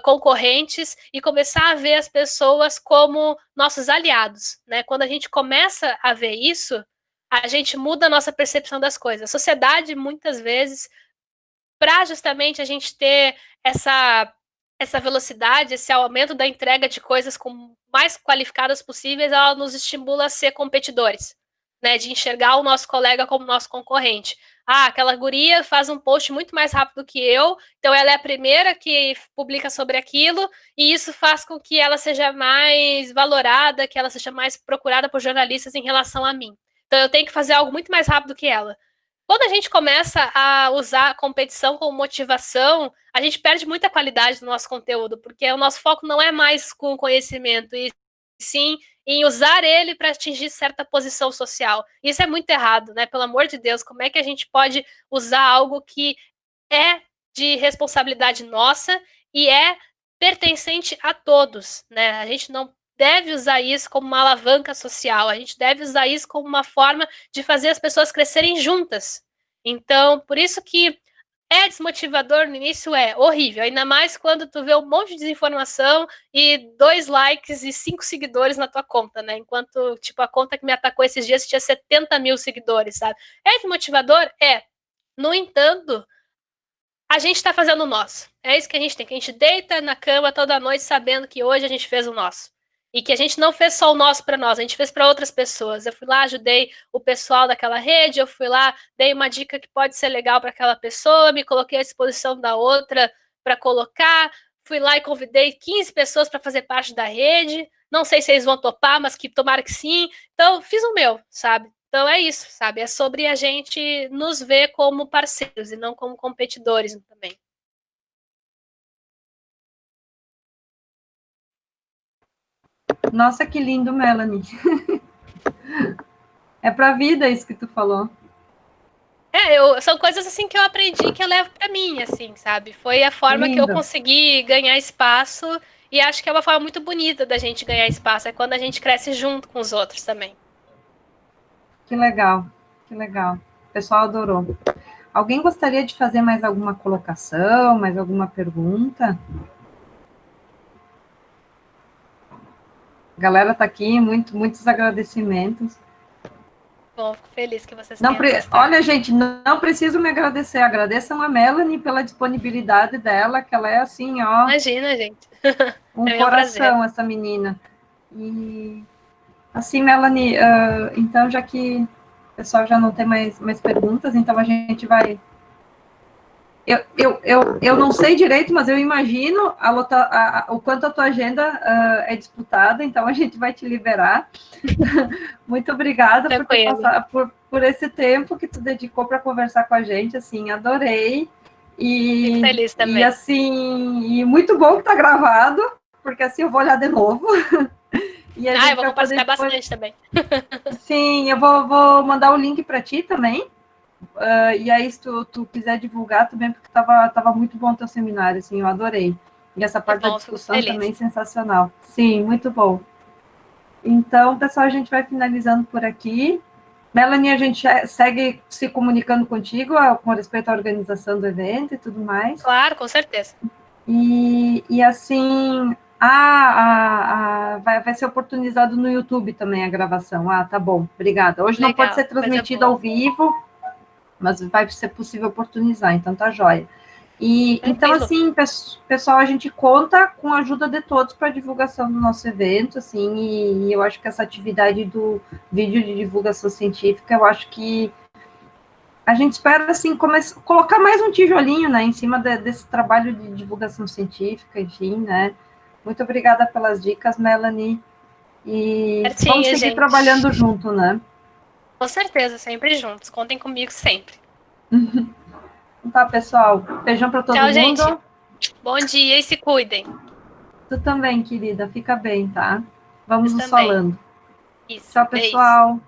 concorrentes e começar a ver as pessoas como nossos aliados, né? Quando a gente começa a ver isso, a gente muda a nossa percepção das coisas. A sociedade, muitas vezes, para justamente a gente ter essa velocidade, esse aumento da entrega de coisas com mais qualificadas possíveis, ela nos estimula a ser competidores, né? De enxergar o nosso colega como nosso concorrente. Ah, aquela guria faz um post muito mais rápido que eu, então ela é a primeira que publica sobre aquilo, e isso faz com que ela seja mais valorada, que ela seja mais procurada por jornalistas em relação a mim. Então eu tenho que fazer algo muito mais rápido que ela. Quando a gente começa a usar a competição como motivação, a gente perde muita qualidade do nosso conteúdo, porque o nosso foco não é mais com o conhecimento, e sim em usar ele para atingir certa posição social. Isso é muito errado, né? Pelo amor de Deus, como é que a gente pode usar algo que é de responsabilidade nossa e é pertencente a todos, né? A gente não deve usar isso como uma alavanca social, a gente deve usar isso como uma forma de fazer as pessoas crescerem juntas. Então, por isso que é desmotivador no início, é horrível, ainda mais quando tu vê um monte de desinformação e 2 likes e 5 seguidores na tua conta, né? Enquanto, tipo, a conta que me atacou esses dias tinha 70 mil seguidores, sabe? É desmotivador? É. No entanto, a gente tá fazendo o nosso. É isso que a gente tem, que a gente deita na cama toda noite sabendo que hoje a gente fez o nosso. E que a gente não fez só o nosso para nós, a gente fez para outras pessoas. Eu fui lá, ajudei o pessoal daquela rede, eu fui lá, dei uma dica que pode ser legal para aquela pessoa, me coloquei à disposição da outra para colocar, fui lá e convidei 15 pessoas para fazer parte da rede. Não sei se eles vão topar, mas que tomara que sim. Então, fiz o meu, sabe? Então é isso, sabe? É sobre a gente nos ver como parceiros e não como competidores também. Nossa, que lindo, Melanie. É pra vida isso que tu falou. São coisas assim que eu aprendi que eu levo para mim, assim, sabe? Foi a forma que eu consegui ganhar espaço E acho que é uma forma muito bonita da gente ganhar espaço, é quando a gente cresce junto com os outros também. Que legal, que legal. O pessoal adorou. Alguém gostaria de fazer mais alguma colocação, mais alguma pergunta? A galera está aqui, muitos agradecimentos. Bom, fico feliz que vocês Não tenham gostado. Olha, gente, não preciso me agradecer. Agradeçam a Melanie pela disponibilidade dela, que ela é assim, ó. Imagina, gente. Um É um coração, prazer. essa menina. E assim, Melanie, então, já que o pessoal já não tem mais perguntas, então a gente vai. Eu não sei direito, mas eu imagino o quanto a tua agenda é disputada, então a gente vai te liberar. Muito obrigada por esse tempo que tu dedicou para conversar com a gente, assim, adorei. Fico feliz também. E assim, muito bom que está gravado, porque assim eu vou olhar de novo. E a gente eu vou compartilhar bastante também. Sim, eu vou mandar o link para ti também. E aí, se tu quiser divulgar também, porque tava muito bom o teu seminário, assim, eu adorei. E essa parte da discussão também sensacional. Sim, muito bom. Então, pessoal, a gente vai finalizando por aqui. Melanie, a gente segue se comunicando contigo com respeito à organização do evento e tudo mais. Claro, com certeza. E assim, vai ser oportunizado no YouTube também a gravação. Tá bom, obrigada. Hoje não pode ser transmitido ao vivo, mas vai ser possível oportunizar, então tá jóia. Então, assim, pessoal, a gente conta com a ajuda de todos para a divulgação do nosso evento, assim, e eu acho que essa atividade do vídeo de divulgação científica, eu acho que a gente espera, assim, colocar mais um tijolinho, né, em cima desse trabalho de divulgação científica, enfim, né. Muito obrigada pelas dicas, Melanie, e vamos seguir trabalhando junto, né. Com certeza, sempre juntos. Contem comigo sempre. Tá, pessoal. Beijão para todo mundo. Gente. Bom dia e se cuidem. Tu também, querida. Fica bem, tá? Vamos nos falando. Isso. Tchau, pessoal. Beijo.